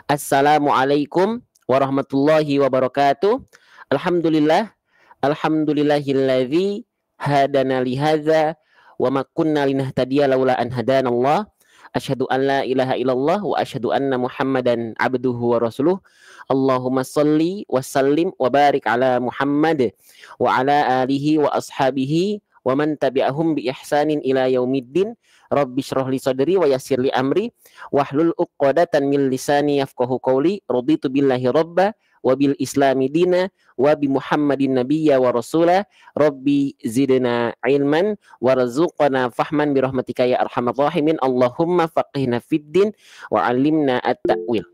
Assalamualaikum warahmatullahi wabarakatuh. Alhamdulillah, alhamdulillahilladzi hadana li hadza wa ma kunna linahtadiya laula an hadanallah. Asyhadu an la ilaha illallah wa asyhadu anna Muhammadan abduhu wa rasuluh. Allahumma salli wa sallim wa barik ala Muhammad wa ala alihi wa ashabihi wa man tabi'ahum bi ihsanin ila yaumiddin. Rabbi shrah li sadri wa yassir li amri wahlul 'uqdatam min lisani yafqahu qawli. Raditu billahi rabba wa bil islami dina wa bi Muhammadin nabiyya wa rasula. Rabbi zidna ilman warzuqna fahman bi rahmatika ya arhamar rahimin. Allahumma faqihna fid din wa 'allimna at-ta'wil.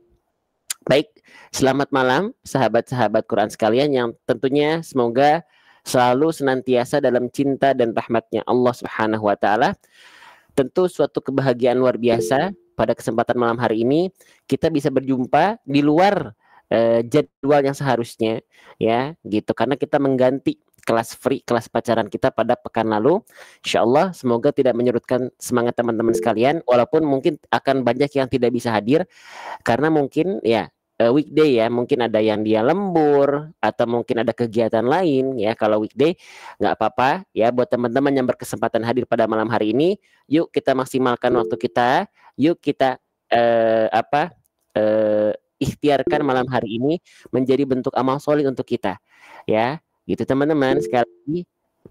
Baik, selamat malam sahabat-sahabat Quran sekalian yang tentunya semoga selalu senantiasa dalam cinta dan rahmatnya Allah Subhanahu wa taala. Tentu suatu kebahagiaan luar biasa pada kesempatan malam hari ini kita bisa berjumpa di luar jadwal yang seharusnya, ya gitu, karena kita mengganti kelas free, kelas pacaran kita pada pekan lalu. Insyaallah semoga tidak menyurutkan semangat teman-teman sekalian, walaupun mungkin akan banyak yang tidak bisa hadir karena mungkin ya weekday ya, mungkin ada yang dia lembur atau mungkin ada kegiatan lain ya. Kalau weekday nggak apa-apa ya, buat teman-teman yang berkesempatan hadir pada malam hari ini, yuk kita maksimalkan waktu kita, yuk kita ikhtiarkan malam hari ini menjadi bentuk amal soleh untuk kita ya, gitu teman-teman. Sekali lagi,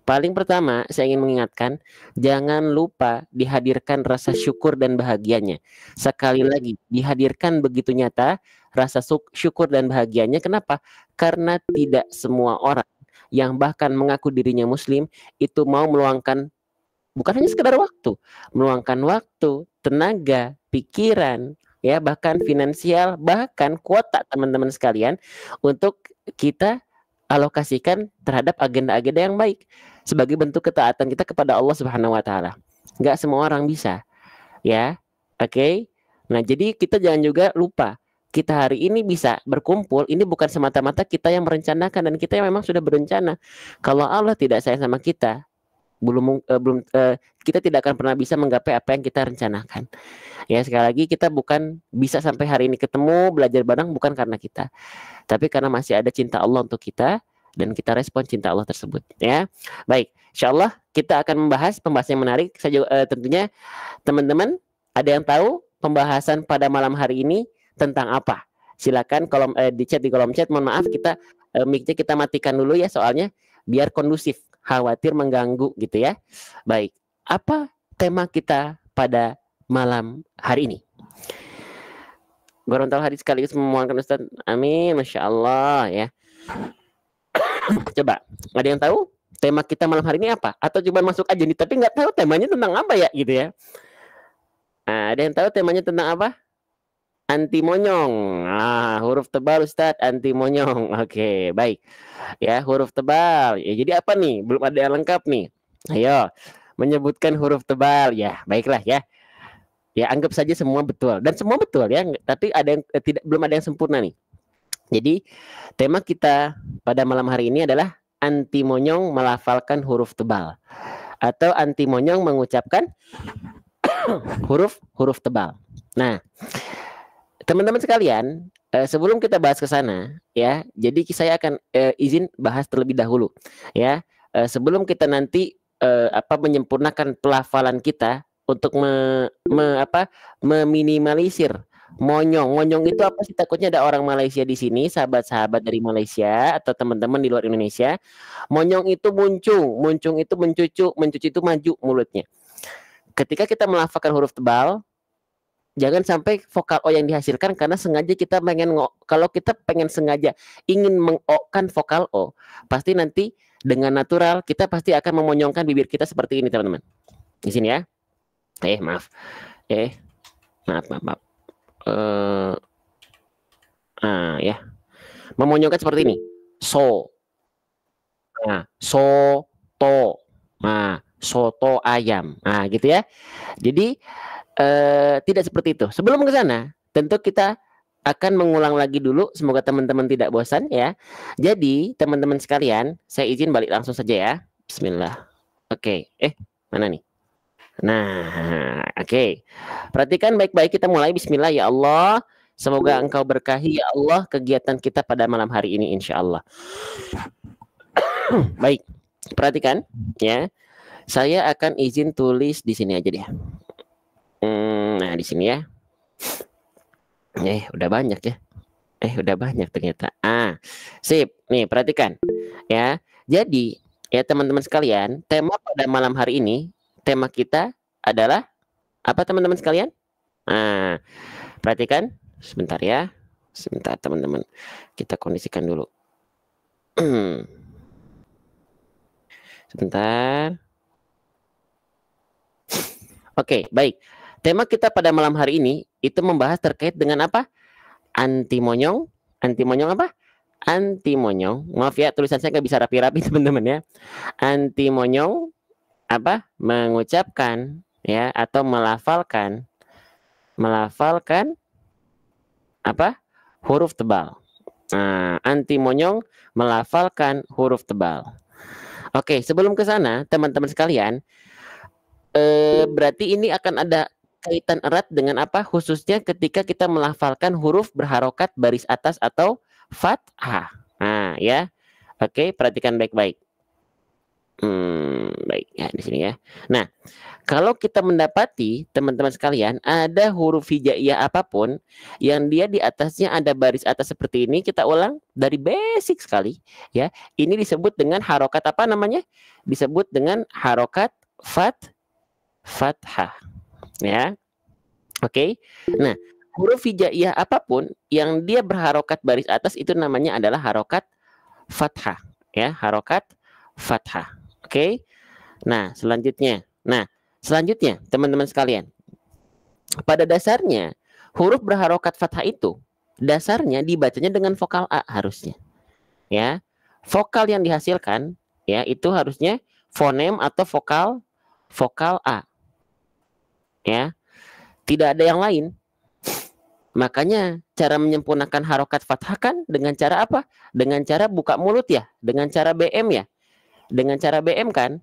paling pertama saya ingin mengingatkan, jangan lupa dihadirkan rasa syukur dan bahagianya. Sekali lagi, dihadirkan begitu nyata rasa syukur dan bahagianya. Kenapa? Karena tidak semua orang yang bahkan mengaku dirinya muslim itu mau meluangkan, bukan hanya sekedar waktu, meluangkan waktu, tenaga, pikiran, ya bahkan finansial, bahkan kuota teman-teman sekalian untuk kita alokasikan terhadap agenda-agenda yang baik sebagai bentuk ketaatan kita kepada Allah Subhanahu wa taala. Enggak semua orang bisa. Ya. Oke. Nah, jadi kita jangan juga lupa, kita hari ini bisa berkumpul ini bukan semata-mata kita yang merencanakan, dan kita yang memang sudah berencana. Kalau Allah tidak sayang sama kita, kita tidak akan pernah bisa menggapai apa yang kita rencanakan. Ya, sekali lagi, kita bukan bisa sampai hari ini ketemu belajar bareng bukan karena kita, tapi karena masih ada cinta Allah untuk kita dan kita respon cinta Allah tersebut ya. Baik, insyaallah kita akan membahas pembahasan yang menarik. Saya tentunya teman-teman ada yang tahu pembahasan pada malam hari ini tentang apa? Silakan di kolom chat. Mohon maaf, kita mic-nya kita matikan dulu ya, soalnya biar kondusif, khawatir mengganggu gitu ya. Baik, apa tema kita pada malam hari ini? Gorontalo hadis sekaligus memohonkan Ustaz. Amin, masya Allah ya. Coba, ada yang tahu tema kita malam hari ini apa? Atau coba masuk aja nih, tapi nggak tahu temanya tentang apa ya gitu ya. Nah, ada yang tahu temanya tentang apa? Anti monyong. Huruf tebal Ustadz, anti monyong. Oke, baik. Ya, huruf tebal. Ya, jadi apa nih? Belum ada yang lengkap nih. Ayo, menyebutkan huruf tebal. Ya, baiklah ya. Ya, anggap saja semua betul, dan semua betul ya, tapi ada yang belum ada yang sempurna nih. Jadi, tema kita pada malam hari ini adalah anti monyong melafalkan huruf tebal, atau anti monyong mengucapkan huruf tebal. Nah, teman-teman sekalian, sebelum kita bahas ke sana ya, jadi saya akan izin bahas terlebih dahulu ya, sebelum kita nanti menyempurnakan pelafalan kita untuk meminimalisir monyong. Monyong itu apa sih? Takutnya ada orang Malaysia di sini, sahabat-sahabat dari Malaysia atau teman-teman di luar Indonesia. Monyong itu muncung itu mencucu itu maju mulutnya. Ketika kita melafalkan huruf tebal, jangan sampai vokal O yang dihasilkan karena sengaja kita kalau kita pengen sengaja ingin meng-O-kan vokal O, pasti nanti dengan natural kita pasti akan memonyongkan bibir kita seperti ini, teman-teman. Di sini ya. Maaf. Maaf. Ya. Memonyongkan seperti ini. So. Nah, soto. Nah, soto ayam. Nah, gitu ya. Jadi tidak seperti itu. Sebelum ke sana, tentu kita akan mengulang lagi dulu. Semoga teman-teman tidak bosan ya. Jadi, teman-teman sekalian, saya izin balik langsung saja ya. Bismillah. Oke. Mana nih? Nah, oke. Perhatikan baik-baik, kita mulai. Bismillah ya Allah. Semoga Engkau berkahi ya Allah kegiatan kita pada malam hari ini insya Allah. Baik, perhatikan ya. Saya akan izin tulis di sini aja deh. Nah, di sini ya. Udah banyak ya. Udah banyak ternyata. Sip. Nih, perhatikan ya. Jadi, ya teman-teman sekalian, tema pada malam hari ini, tema kita adalah apa teman-teman sekalian? Perhatikan. Sebentar ya. Sebentar teman-teman. Kita kondisikan dulu. Sebentar. Oke, baik. Tema kita pada malam hari ini itu membahas terkait dengan apa? Anti monyong. Anti monyong apa? Anti monyong. Maaf ya, tulisan saya nggak bisa rapi-rapi teman-teman ya. Anti monyong apa? Mengucapkan ya atau melafalkan apa? Huruf tebal. Anti monyong melafalkan huruf tebal. Oke, sebelum ke sana teman-teman sekalian, berarti ini akan ada kaitan erat dengan apa? Khususnya ketika kita melafalkan huruf berharokat baris atas atau fathah. Ya. Oke, perhatikan baik-baik. Baik ya di sini ya. Nah, kalau kita mendapati teman-teman sekalian ada huruf hijaiyah apapun yang dia di atasnya ada baris atas seperti ini, kita ulang dari basic sekali ya. Ini disebut dengan harokat apa namanya? Disebut dengan harokat fathah ya. Oke. Nah, huruf hijaiyah apapun yang dia berharokat baris atas itu namanya adalah harokat fathah ya, harokat fathah. Oke. Nah, selanjutnya teman-teman sekalian, pada dasarnya huruf berharokat fathah itu dasarnya dibacanya dengan vokal A harusnya ya. Vokal yang dihasilkan ya itu harusnya fonem atau vokal A ya, tidak ada yang lain. Makanya cara menyempurnakan harokat fathah kan dengan cara apa? Dengan cara buka mulut ya, dengan cara BM ya, dengan cara BM kan.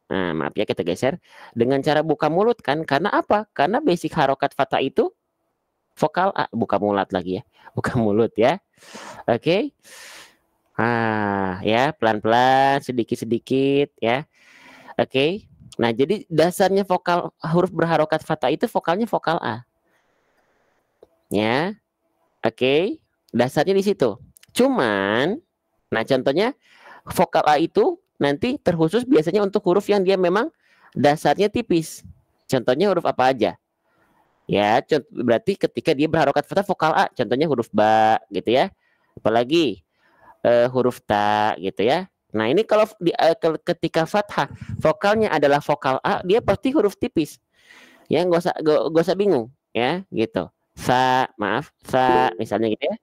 Nah, maaf ya kita geser. Dengan cara buka mulut kan, karena apa? Karena basic harokat fathah itu vokal A, buka mulut lagi ya, buka mulut ya. Oke. Ya pelan-pelan, sedikit-sedikit ya. Oke. Nah, jadi dasarnya vokal huruf berharokat fathah itu vokalnya vokal A. Ya. Oke. Dasarnya di situ. Cuman, nah contohnya vokal A itu nanti terkhusus biasanya untuk huruf yang dia memang dasarnya tipis. Contohnya huruf apa aja? Ya, berarti ketika dia berharokat fathah vokal A, contohnya huruf ba gitu ya. Apalagi huruf ta gitu ya. Nah, ini kalau ketika fathah vokalnya adalah vokal A, dia pasti huruf tipis. Ya, nggak usah bingung ya, gitu. Sa, maaf, sa misalnya gitu ya.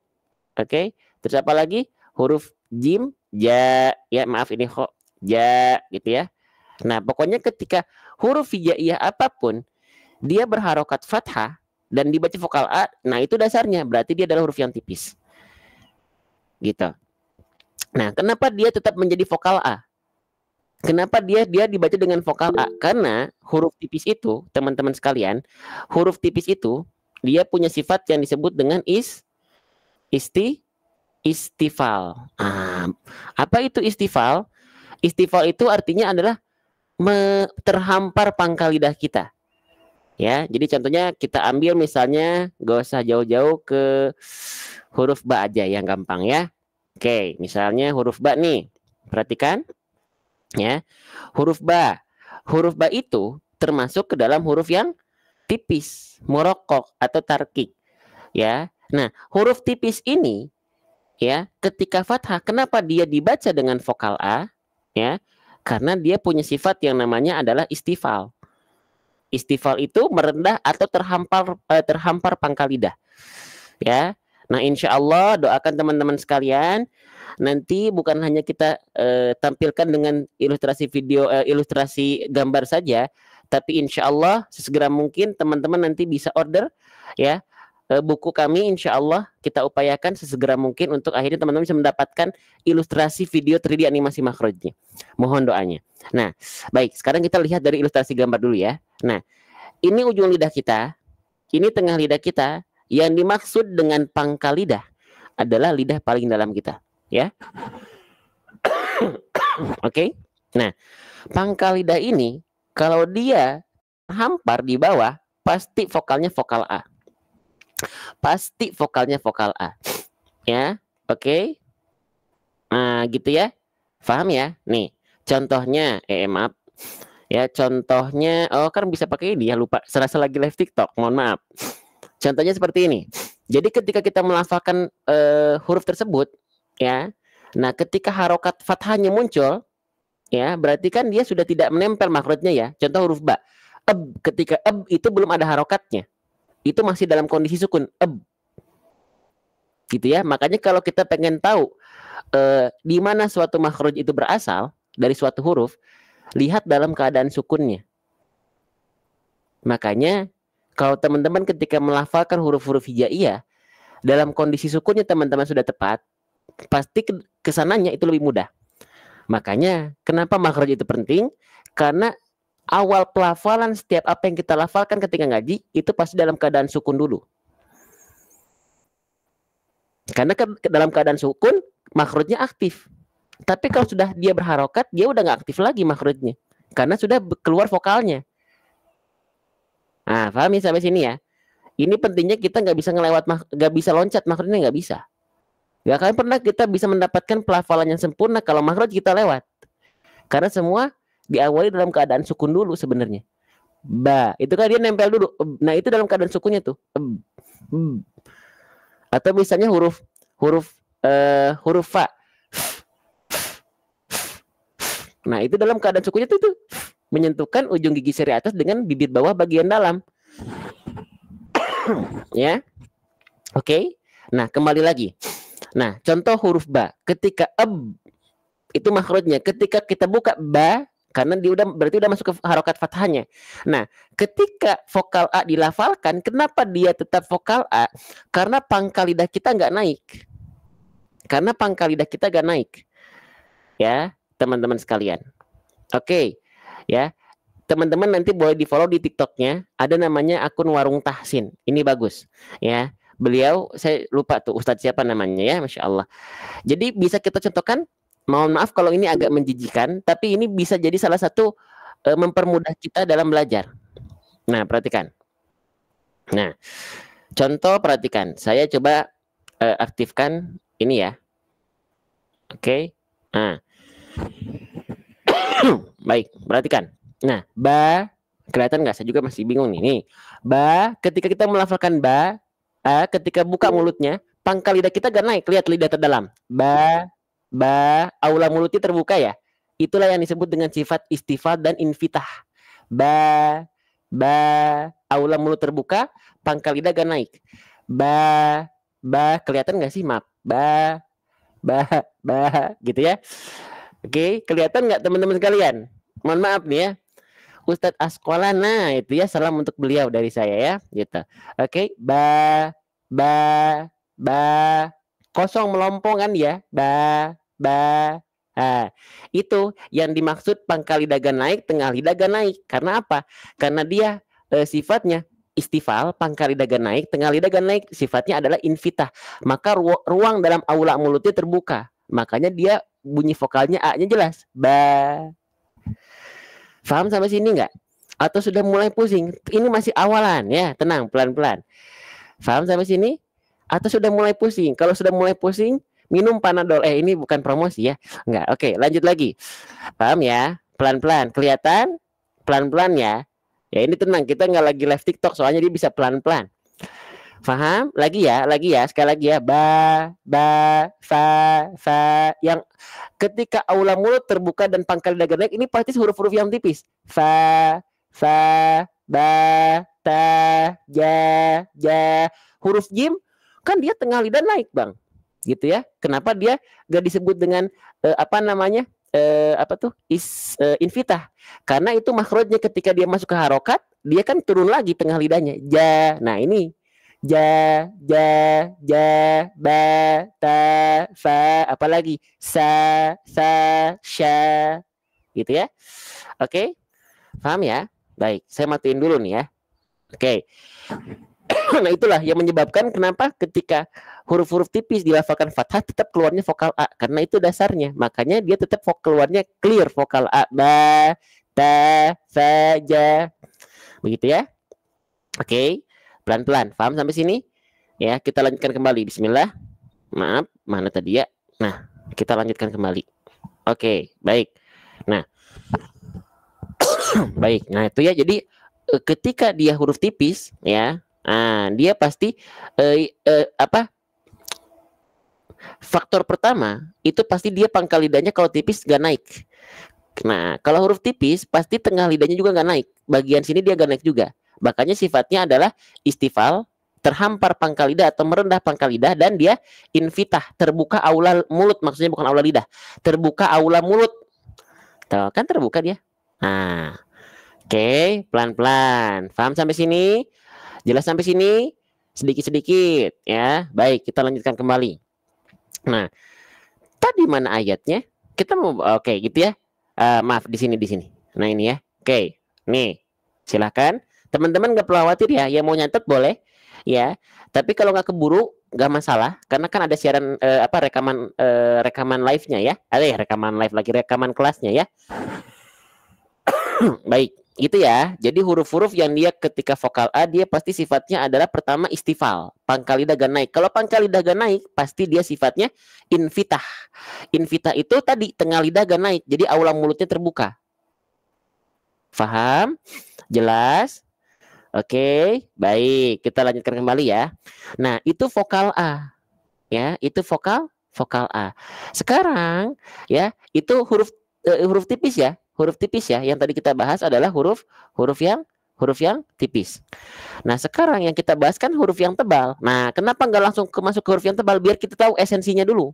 Oke. Terus apa lagi? Huruf jim, ja, ya maaf ini kok ja gitu ya. Nah, pokoknya ketika huruf hijaiyah apapun dia berharokat fathah dan dibaca vokal A, nah itu dasarnya berarti dia adalah huruf yang tipis. Gitu. Nah, kenapa dia tetap menjadi vokal A? Kenapa dia dibaca dengan vokal A? Karena huruf tipis itu, teman-teman sekalian, huruf tipis itu dia punya sifat yang disebut dengan istifal. Apa itu istifal? Istifal itu artinya adalah terhampar pangkal lidah kita. Ya, jadi contohnya kita ambil misalnya, gak usah jauh-jauh ke huruf ba aja yang gampang ya. Oke, misalnya huruf ba nih. Perhatikan ya. Huruf ba. Huruf ba itu termasuk ke dalam huruf yang tipis, morokok atau tarkik. Ya. Nah, huruf tipis ini ya, ketika fathah kenapa dia dibaca dengan vokal A? Ya. Karena dia punya sifat yang namanya adalah istifal. Istifal itu merendah atau terhampar pangkal lidah. Ya. Nah, insya Allah doakan teman-teman sekalian nanti bukan hanya kita tampilkan dengan ilustrasi video, ilustrasi gambar saja, tapi insya Allah sesegera mungkin teman-teman nanti bisa order ya buku kami. Insya Allah kita upayakan sesegera mungkin untuk akhirnya teman-teman bisa mendapatkan ilustrasi video 3D animasi makrojnya. Mohon doanya. Nah, baik, sekarang kita lihat dari ilustrasi gambar dulu ya. Nah, ini ujung lidah kita, ini tengah lidah kita, Yang dimaksud dengan pangkal lidah adalah lidah paling dalam kita, ya. Oke. Nah, pangkal lidah ini kalau dia hampar di bawah, pasti vokalnya vokal A. Pasti vokalnya vokal A. Ya, oke. Nah, gitu ya. Paham ya? Nih, contohnya, maaf. Ya, contohnya, oh kan bisa pakai ini ya, lupa. Serasa lagi live TikTok, mohon maaf. Contohnya seperti ini. Jadi ketika kita melafalkan huruf tersebut, ya. Nah, ketika harokat fathahnya muncul, ya, berarti kan dia sudah tidak menempel makrotnya ya. Contoh huruf ba. Ketika itu belum ada harokatnya. Itu masih dalam kondisi sukun. Gitu ya. Makanya kalau kita pengen tahu di mana suatu makhraj itu berasal dari suatu huruf, lihat dalam keadaan sukunnya. Makanya kalau teman-teman ketika melafalkan huruf-huruf hijaiyah dalam kondisi sukunnya teman-teman sudah tepat, pasti kesananya itu lebih mudah. Makanya kenapa makhraj itu penting? Karena awal pelafalan setiap apa yang kita lafalkan ketika ngaji itu pasti dalam keadaan sukun dulu. Karena dalam keadaan sukun makhrajnya aktif. Tapi kalau sudah dia berharokat, dia udah nggak aktif lagi makhrajnya. Karena sudah keluar vokalnya. Nah, paham ya sampai sini ya? Ini pentingnya kita nggak bisa nggak bisa loncat makhrajnya, nggak bisa. Nggak akan pernah kita bisa mendapatkan pelafalan yang sempurna kalau makhraj kita lewat. Karena semua diawali dalam keadaan sukun dulu sebenarnya. Ba, itu kan dia nempel dulu. Nah, itu dalam keadaan sukunnya tuh. Atau misalnya huruf fa. Nah, itu dalam keadaan sukunya itu menyentuhkan ujung gigi seri atas dengan bibir bawah bagian dalam. Ya. Oke. Nah, kembali lagi. Nah, contoh huruf ba. Ketika itu makhrajnya. Ketika kita buka ba, karena dia berarti udah masuk ke harokat fathahnya. Nah, ketika vokal A dilafalkan, kenapa dia tetap vokal A? Karena pangkal lidah kita nggak naik. Karena pangkal lidah kita nggak naik. Ya, teman-teman sekalian. Oke. Ya. Teman-teman nanti boleh di-follow di TikToknya. Ada namanya akun Warung Tahsin. Ini bagus. Ya. Beliau, saya lupa tuh Ustadz siapa namanya ya. Masya Allah. Jadi bisa kita contohkan. Mohon maaf kalau ini agak menjijikan, tapi ini bisa jadi salah satu mempermudah kita dalam belajar. Nah, perhatikan. Nah, contoh perhatikan. Saya coba aktifkan ini ya. Oke. Nah. Baik, perhatikan. Nah, ba, kelihatan nggak? Saya juga masih bingung nih. Nih, ba, ketika kita melafalkan ba, ketika buka mulutnya, pangkal lidah kita gak naik. Lihat lidah terdalam. Ba, aula mulutnya terbuka ya. Itulah yang disebut dengan sifat istifal dan infitah. Ba, aula mulut terbuka, pangkal lidah gak naik. Ba, kelihatan nggak sih? Maaf. Ba, gitu ya. Oke, kelihatan nggak teman-teman sekalian? Mohon maaf nih ya. Ustadz Asqalana itu ya, salam untuk beliau dari saya ya, gitu. Oke, ba, kosong melompong kan ya, ba. Nah, itu yang dimaksud pangkal lidah gak naik, tengah lidah gak naik. Karena apa? Karena dia sifatnya istifal, pangkal lidah gak naik, tengah lidah gak naik, sifatnya adalah infitah. Maka ruang dalam aula mulutnya terbuka. Makanya dia bunyi vokalnya A-nya jelas. Ba. Paham sampai sini nggak? Atau sudah mulai pusing? Ini masih awalan ya, tenang, pelan-pelan. Paham sampai sini? Atau sudah mulai pusing? Kalau sudah mulai pusing, minum Panadol. Ini bukan promosi ya. Enggak. Oke, lanjut lagi. Paham ya? Pelan-pelan. Kelihatan? Pelan-pelan ya. Ya ini tenang, kita nggak lagi live TikTok, soalnya dia bisa pelan-pelan. Paham? Lagi ya, sekali lagi ya. Ba, fa. Yang ketika aula mulut terbuka dan pangkal lidah naik, ini pasti huruf-huruf yang tipis. Fa, ba, ta, ja. Huruf jim kan dia tengah lidah naik, Bang. Gitu ya. Kenapa dia gak disebut dengan infitah? Karena itu makhrajnya ketika dia masuk ke harokat, dia kan turun lagi tengah lidahnya. Ja. Nah, ini ja, ba, ta, fa, apalagi sa, sya, gitu ya. Oke, paham ya? Baik, saya matiin dulu nih ya. Oke. Nah, itulah yang menyebabkan kenapa ketika huruf-huruf tipis dilafalkan fathah tetap keluarnya vokal A, karena itu dasarnya. Makanya dia tetap keluarnya clear vokal A, ba, ta, sa, ja. Begitu ya. Oke, pelan-pelan. Paham sampai sini? Ya, kita lanjutkan kembali. Bismillah. Maaf, mana tadi ya? Nah, kita lanjutkan kembali. Oke, baik. Nah, baik. Nah, itu ya. Jadi ketika dia huruf tipis, ya, dia pasti apa? Faktor pertama itu pasti dia pangkal lidahnya kalau tipis gak naik. Nah, kalau huruf tipis pasti tengah lidahnya juga gak naik. Bagian sini dia gak naik juga. Makanya sifatnya adalah istifal, terhampar pangkal lidah atau merendah pangkal lidah, dan dia infitah, terbuka aula mulut, maksudnya bukan aula lidah, terbuka aula mulut. Tuh, kan terbuka dia. Nah, oke, pelan-pelan. Paham sampai sini? Jelas sampai sini? Sedikit-sedikit ya. Baik, kita lanjutkan kembali. Nah, tadi mana ayatnya? Kita mau oke gitu ya. Maaf di sini. Nah, ini ya. Oke. Nih. Silakan. Teman-teman nggak perlu khawatir ya. Yang mau nyatet boleh ya. Tapi kalau nggak keburu nggak masalah karena kan ada siaran rekaman live-nya ya. Ada ya rekaman live lagi, rekaman kelasnya ya. Baik, gitu ya. Jadi huruf-huruf yang dia ketika vokal A dia pasti sifatnya adalah pertama istifal, pangkal lidah gak naik. Kalau pangkal lidah gak naik, pasti dia sifatnya infitah. Infitah itu tadi tengah lidah gak naik, jadi aula mulutnya terbuka. Faham? Jelas? Oke, baik. Kita lanjutkan kembali ya. Nah, itu vokal A. Ya, itu vokal A. Sekarang ya, itu huruf tipis ya. Huruf tipis ya, yang tadi kita bahas adalah huruf yang tipis. Nah, sekarang yang kita bahas kan huruf yang tebal. Nah, kenapa nggak langsung masuk ke huruf yang tebal? Biar kita tahu esensinya dulu.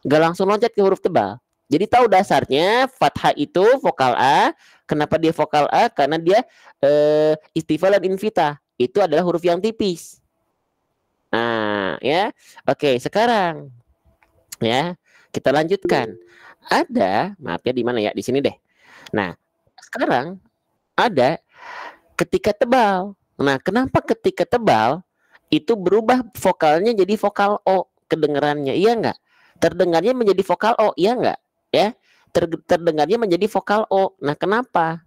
Nggak langsung loncat ke huruf tebal. Jadi tahu dasarnya fathah itu vokal A. Kenapa dia vokal A? Karena dia istifal dan infitah. Itu adalah huruf yang tipis. Nah, ya. Oke, sekarang ya, kita lanjutkan. Maaf ya di mana ya? Di sini deh. Nah, sekarang ada ketika tebal. Nah, kenapa ketika tebal itu berubah vokalnya jadi vokal O kedengarannya? Iya enggak? Terdengarnya menjadi vokal O, iya enggak? Ya, terdengarnya menjadi vokal O. Nah, kenapa?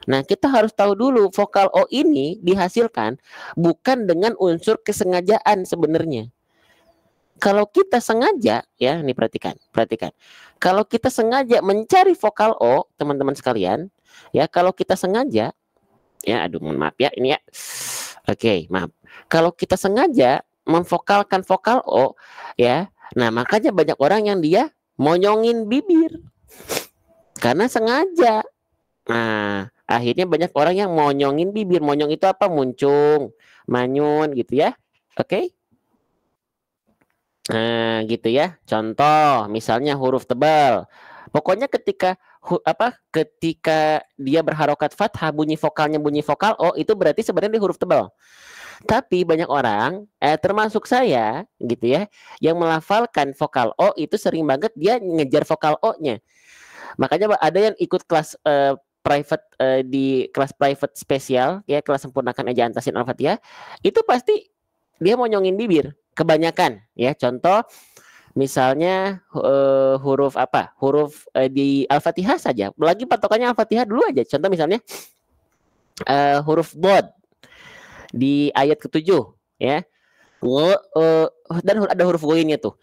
Nah, kita harus tahu dulu vokal O ini dihasilkan bukan dengan unsur kesengajaan sebenarnya. Kalau kita sengaja, ya, ini perhatikan. Kalau kita sengaja mencari vokal O, teman-teman sekalian, ya, kalau kita sengaja, ya, aduh, mohon maaf ya, ini ya. Oke, maaf. Kalau kita sengaja memvokalkan vokal O, ya, nah makanya banyak orang yang dia monyongin bibir karena sengaja. Nah, akhirnya banyak orang yang monyongin bibir. Monyong itu apa? Muncung, manyun, gitu ya. Oke. Nah, gitu ya. Contoh, misalnya huruf tebal. Pokoknya ketika dia berharokat fathah, bunyi vokal O, itu berarti sebenarnya dia huruf tebal. Tapi banyak orang, termasuk saya, gitu ya, yang melafalkan vokal O itu sering banget dia ngejar vokal O-nya. Makanya ada yang ikut kelas private di kelas private spesial, ya, kelas sempurnakan ejaan tasin al-fatihah, itu pasti dia monyongin bibir. Kebanyakan ya, contoh misalnya huruf di Al-Fatihah saja, lagi patokannya Al-Fatihah dulu aja. Contoh misalnya huruf bod di ayat ke-7 ya. Dan ada huruf ghainnya tuh.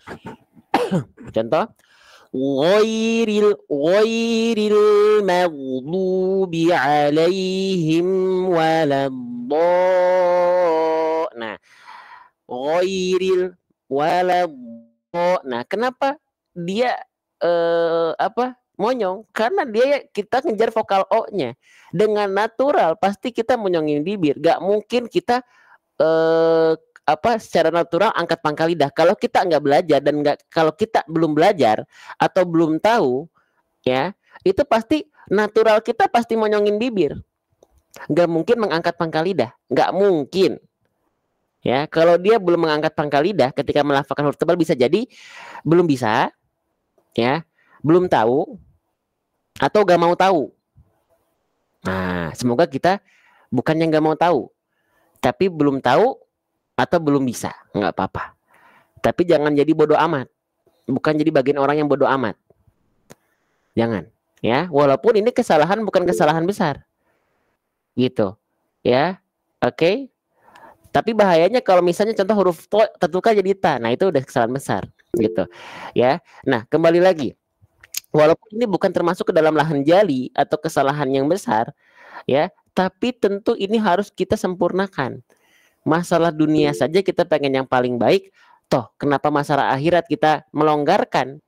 Contoh ghairil maghdubi alaihim waladhdallin. Nah, ghairil waladhdallin. Nah, kenapa dia monyong? Karena kita ngejar vokal O-nya. Dengan natural pasti kita monyongin bibir. Gak mungkin kita secara natural angkat pangkal lidah. Kalau kita nggak belajar dan kalau kita belum belajar atau belum tahu, ya, itu pasti natural kita pasti monyongin bibir. Nggak mungkin mengangkat pangkal lidah. Nggak mungkin. Ya, kalau dia belum mengangkat pangkal lidah ketika melafalkan huruf tebal, bisa jadi belum bisa, ya, belum tahu, atau gak mau tahu. Nah, semoga kita bukan yang gak mau tahu, tapi belum tahu atau belum bisa, nggak apa-apa. Tapi jangan jadi bodoh amat. Bukan jadi bagian orang yang bodoh amat. Jangan, ya. Walaupun ini kesalahan bukan kesalahan besar. Gitu. Ya. Oke. Tapi bahayanya kalau misalnya contoh huruf to tertukar jadi ta. Nah, itu udah kesalahan besar, gitu. Ya. Nah, kembali lagi. Walaupun ini bukan termasuk ke dalam lahan jali atau kesalahan yang besar, ya, tapi tentu ini harus kita sempurnakan. Masalah dunia saja kita pengen yang paling baik, toh kenapa masalah akhirat kita melonggarkan?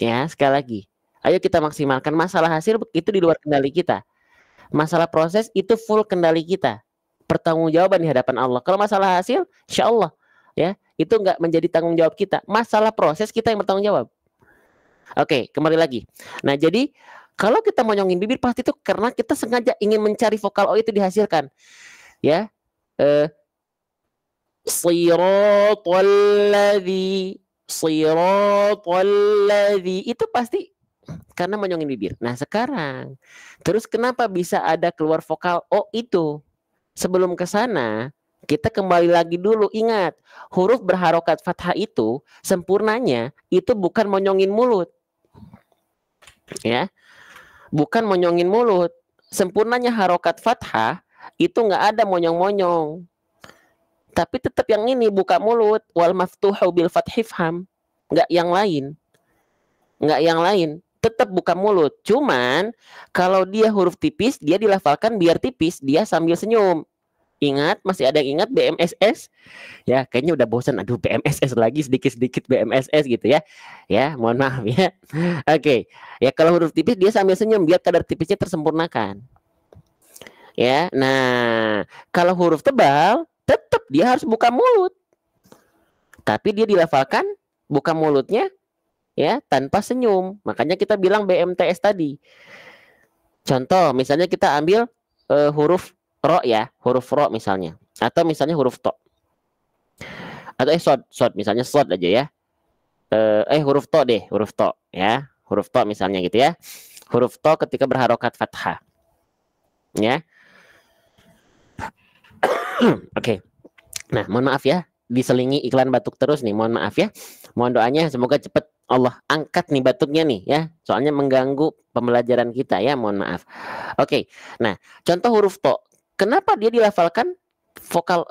Ya, sekali lagi. Ayo kita maksimalkan. Masalah hasil itu di luar kendali kita. Masalah proses itu full kendali kita. Pertanggungjawaban di hadapan Allah. Kalau masalah hasil, insya Allah, ya, itu nggak menjadi tanggung jawab kita. Masalah proses kita yang bertanggung jawab. Oke, kembali lagi. Nah, jadi kalau kita monyongin bibir pasti itu karena kita sengaja ingin mencari vokal O itu dihasilkan. Ya. Siratal ladzi itu pasti karena monyongin bibir. Nah, sekarang terus kenapa bisa ada keluar vokal O itu? Sebelum ke sana, kita kembali lagi dulu. Ingat, huruf berharokat fathah itu sempurnanya itu bukan monyongin mulut. Ya. Bukan monyongin mulut. Sempurnanya harokat fathah itu nggak ada monyong-monyong. Tapi tetap yang ini buka mulut. Wal maftuhu bil fathifham. Nggak yang lain. Nggak yang lain. Tetap buka mulut. Cuman kalau dia huruf tipis, dia dilafalkan biar tipis. Dia sambil senyum. Ingat, masih ada yang ingat BMSS? Ya, kayaknya udah bosan. Aduh, BMSS lagi, sedikit-sedikit BMSS gitu ya. Ya, mohon maaf ya. Oke. Ya, kalau huruf tipis dia sambil senyum biar kadar tipisnya tersempurnakan. Ya, nah, kalau huruf tebal tetap dia harus buka mulut. Tapi dia dilafalkan buka mulutnya ya tanpa senyum. Makanya kita bilang BMTS tadi. Contoh, misalnya kita ambil huruf ro ya, huruf ro misalnya, atau misalnya huruf to, atau sod misalnya sod aja ya, huruf to deh, huruf to ya, huruf to misalnya gitu ya, huruf to ketika berharokat fathah, ya. Oke. Nah, mohon maaf ya, diselingi iklan batuk terus nih, mohon maaf ya, mohon doanya semoga cepat Allah angkat nih batuknya nih ya, soalnya mengganggu pembelajaran kita ya, mohon maaf. Oke. Nah, contoh huruf to. Kenapa dia dilafalkan vokal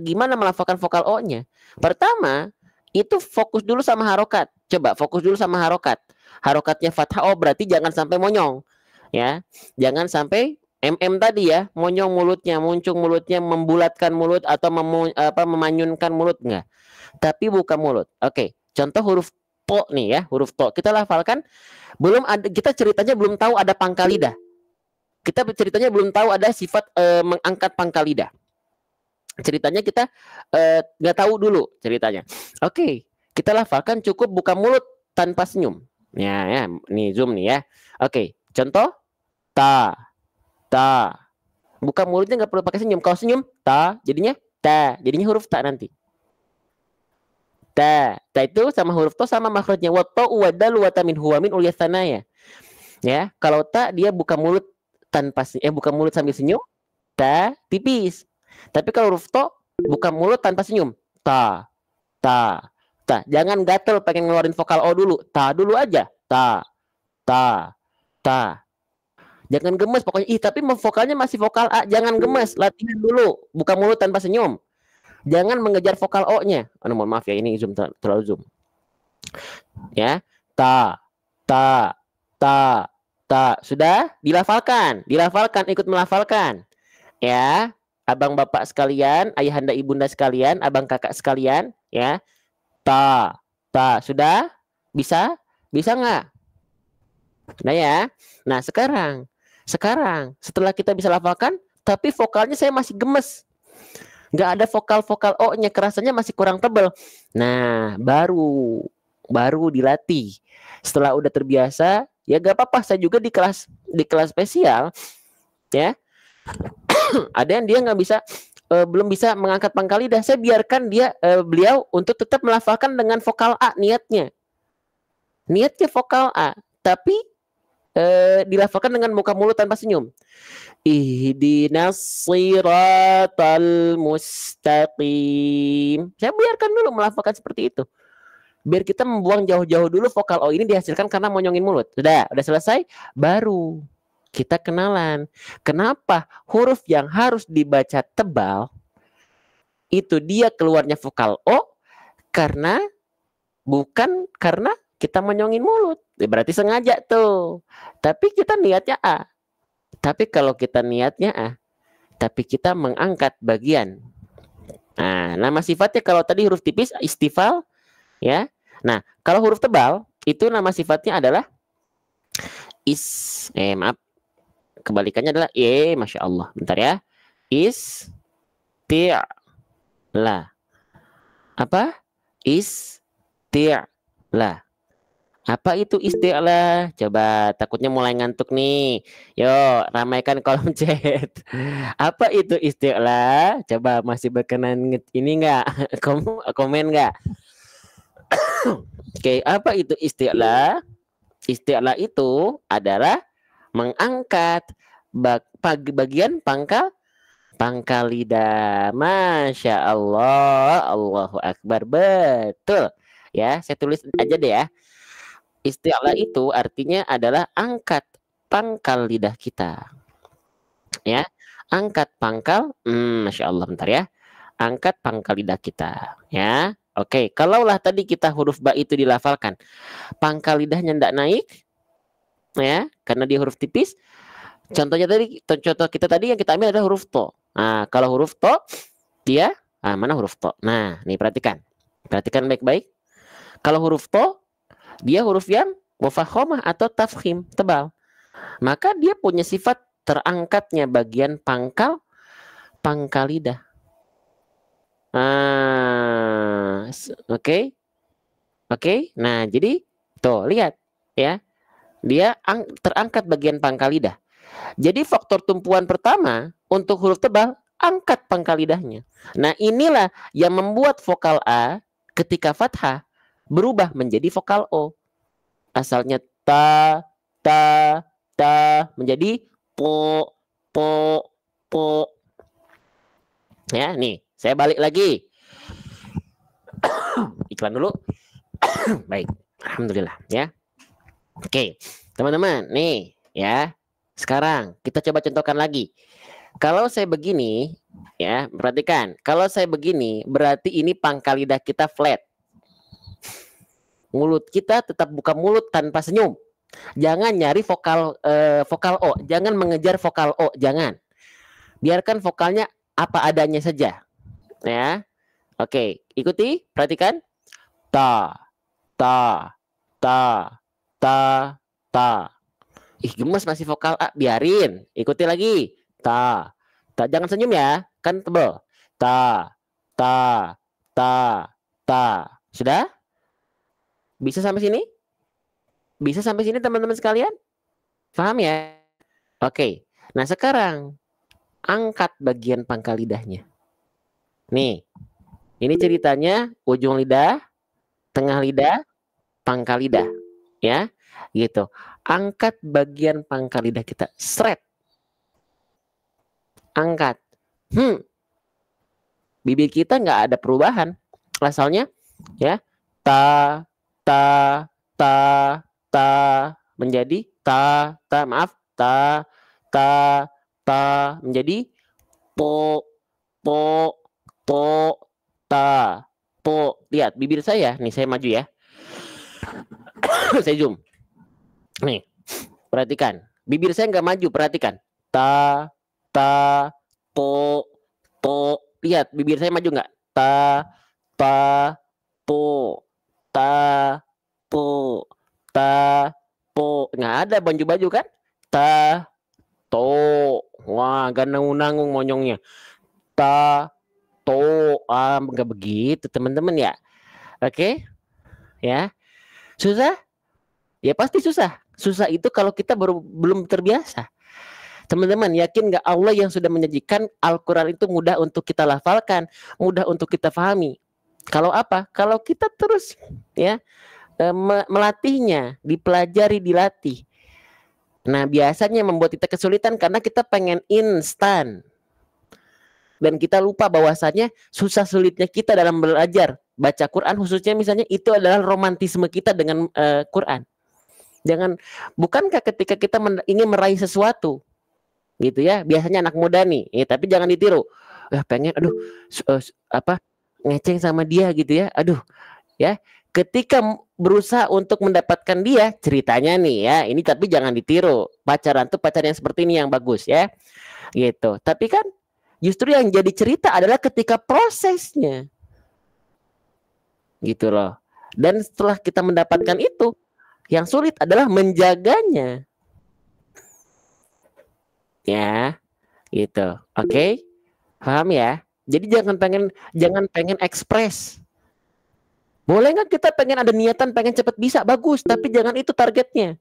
gimana melafalkan vokal O-nya? Pertama, itu fokus dulu sama harokat. Coba fokus dulu sama harokat. Harokatnya fathah, oh berarti jangan sampai monyong. Ya, jangan sampai tadi ya, monyong mulutnya, muncung mulutnya, membulatkan mulut atau memanyunkan mulut enggak. Tapi buka mulut. Oke, contoh huruf to nih ya, huruf to. Kita lafalkan belum ada, kita ceritanya belum tahu ada pangkal lidah. Kita ceritanya belum tahu ada sifat mengangkat pangkal lidah. Ceritanya kita nggak tahu dulu ceritanya. Oke, kita lafalkan cukup buka mulut tanpa senyum. Ya, nih zoom nih ya. Oke, contoh ta, ta. Buka mulutnya nggak perlu pakai senyum. Kalau senyum ta, jadinya ta, jadinya huruf ta nanti. Ta, ta itu sama huruf to sama makhrajnya. Wa ta wa dal wa ta min huwa min ulyasanaya. Ya, kalau ta dia buka mulut tanpa buka mulut sambil senyum, ta tipis. Tapi kalau huruf to buka mulut tanpa senyum, ta, ta, ta. Jangan gatel pengen ngeluarin vokal O dulu, ta dulu aja, ta, ta, ta. Jangan gemes pokoknya. Tapi vokalnya masih vokal A, jangan gemes. Latihan dulu, buka mulut tanpa senyum. Jangan mengejar vokal O-nya. Mohon maaf ya, ini zoom terlalu zoom. Ya, ta, ta, ta. Ta, sudah dilafalkan, ikut melafalkan. Ya, abang bapak sekalian, ayahanda ibunda sekalian, abang kakak sekalian, ya. Ta, ta, sudah? Bisa? Bisa nggak? Nah ya. Nah, sekarang setelah kita bisa lafalkan, tapi vokalnya saya masih gemes. Nggak ada vokal O-nya, kerasanya masih kurang tebal. Nah, baru dilatih. Setelah udah terbiasa, ya gak apa-apa, saya juga di kelas spesial ya ada yang dia nggak bisa belum bisa mengangkat pangkal lidah, saya biarkan beliau untuk tetap melafalkan dengan vokal A, niatnya vokal A, tapi dilafalkan dengan muka mulut tanpa senyum. Ihdinas siratal mustaqim. Saya biarkan dulu melafalkan seperti itu. Biar kita membuang jauh-jauh dulu vokal O ini dihasilkan karena monyongin mulut. Udah selesai, baru kita kenalan. Kenapa huruf yang harus dibaca tebal itu dia keluarnya vokal O, karena bukan karena kita monyongin mulut. Berarti sengaja tuh. Tapi kita niatnya A. Tapi kalau kita niatnya A, tapi kita mengangkat bagian. Nah, nama sifatnya kalau tadi huruf tipis istifal, ya. Nah, kalau huruf tebal itu nama sifatnya adalah maaf. Kebalikannya adalah masya Allah. Bentar ya. Isti'la. Apa? Isti'la. Apa itu isti'la? Coba, takutnya mulai ngantuk nih. Yo, ramaikan kolom chat. Apa itu isti'la? Coba, masih berkenan ini enggak? Komen enggak? Oke, apa itu isti'la? Isti'la itu adalah mengangkat bagian pangkal lidah. Masya Allah, Allahu Akbar, betul. Ya, saya tulis aja deh ya. Isti'la itu artinya adalah angkat pangkal lidah kita. Ya, angkat pangkal, Masya Allah, bentar ya. Angkat pangkal lidah kita. Ya, oke. Kalaulah tadi kita huruf ba itu dilafalkan, pangkal lidahnya tidak naik, ya, karena dia huruf tipis. Contohnya tadi, contoh kita tadi yang kita ambil adalah huruf to. Nah, kalau huruf to, dia, mana huruf to? Nah, nih perhatikan baik-baik. Kalau huruf to, dia huruf yang mufakhamah atau tafkhim, tebal. Maka dia punya sifat terangkatnya bagian pangkal lidah. Oke. Nah, jadi tuh lihat ya. Dia terangkat bagian pangkal lidah. Jadi faktor tumpuan pertama untuk huruf tebal, angkat pangkal lidahnya. Nah, inilah yang membuat vokal A ketika fathah berubah menjadi vokal O. Asalnya ta menjadi po. Ya, nih, saya balik lagi. Iklan dulu. Baik, alhamdulillah ya. Oke, teman-teman, nih ya. Sekarang kita coba contohkan lagi. Kalau saya begini, ya, perhatikan. Kalau saya begini, berarti ini pangkal lidah kita flat. Mulut kita tetap buka mulut tanpa senyum. Jangan nyari vokal O, jangan mengejar vokal O, jangan. Biarkan vokalnya apa adanya saja. Ya. Oke, ikuti, perhatikan. Ta. Gemes masih vokal A, biarin. Ikuti lagi. Ta. Jangan senyum ya, kan tebel. Ta. Sudah? Bisa sampai sini? Bisa sampai sini teman-teman sekalian? Paham ya? Oke. Nah, sekarang angkat bagian pangkal lidahnya. Nih. Ini ceritanya ujung lidah, tengah lidah, pangkal lidah, ya. Gitu. Angkat bagian pangkal lidah kita, seret. Angkat. Bibir kita nggak ada perubahan. Asalnya ya, ta menjadi maaf, ta menjadi po. Lihat bibir saya nih, saya maju ya. Saya zoom. Nih, perhatikan. Bibir saya nggak maju, perhatikan. Ta po. Lihat bibir saya maju nggak? Ta po. Nggak ada baju kan? Wah, gak nangung-nangung monyongnya. Nggak begitu teman-teman ya. Oke. Ya. Susah? Ya pasti susah. Susah itu kalau kita belum terbiasa. Teman-teman, yakin nggak Allah yang sudah menyajikan Al-Quran itu mudah untuk kita lafalkan, mudah untuk kita pahami. Kalau apa? Kalau kita terus ya melatihnya, dipelajari, dilatih. Nah, biasanya membuat kita kesulitan karena kita pengen instan. Dan kita lupa bahwasannya susah sulitnya kita dalam belajar baca Quran khususnya misalnya itu adalah romantisme kita dengan Quran. Jangan, bukankah ketika kita ingin meraih sesuatu gitu ya, biasanya anak muda nih, tapi jangan ditiru. Pengen apa ngeceng sama dia gitu ya. Aduh, ya. Ketika berusaha untuk mendapatkan dia, ceritanya nih ya, ini tapi jangan ditiru. Pacaran tuh pacaran yang seperti ini yang bagus ya. Gitu. Tapi kan justru yang jadi cerita adalah ketika prosesnya. Gitu loh. Dan setelah kita mendapatkan itu, yang sulit adalah menjaganya. Ya, gitu. Oke? Paham ya? Jadi jangan pengen ekspres. Boleh nggak kita pengen ada niatan pengen cepat bisa, bagus, tapi jangan itu targetnya.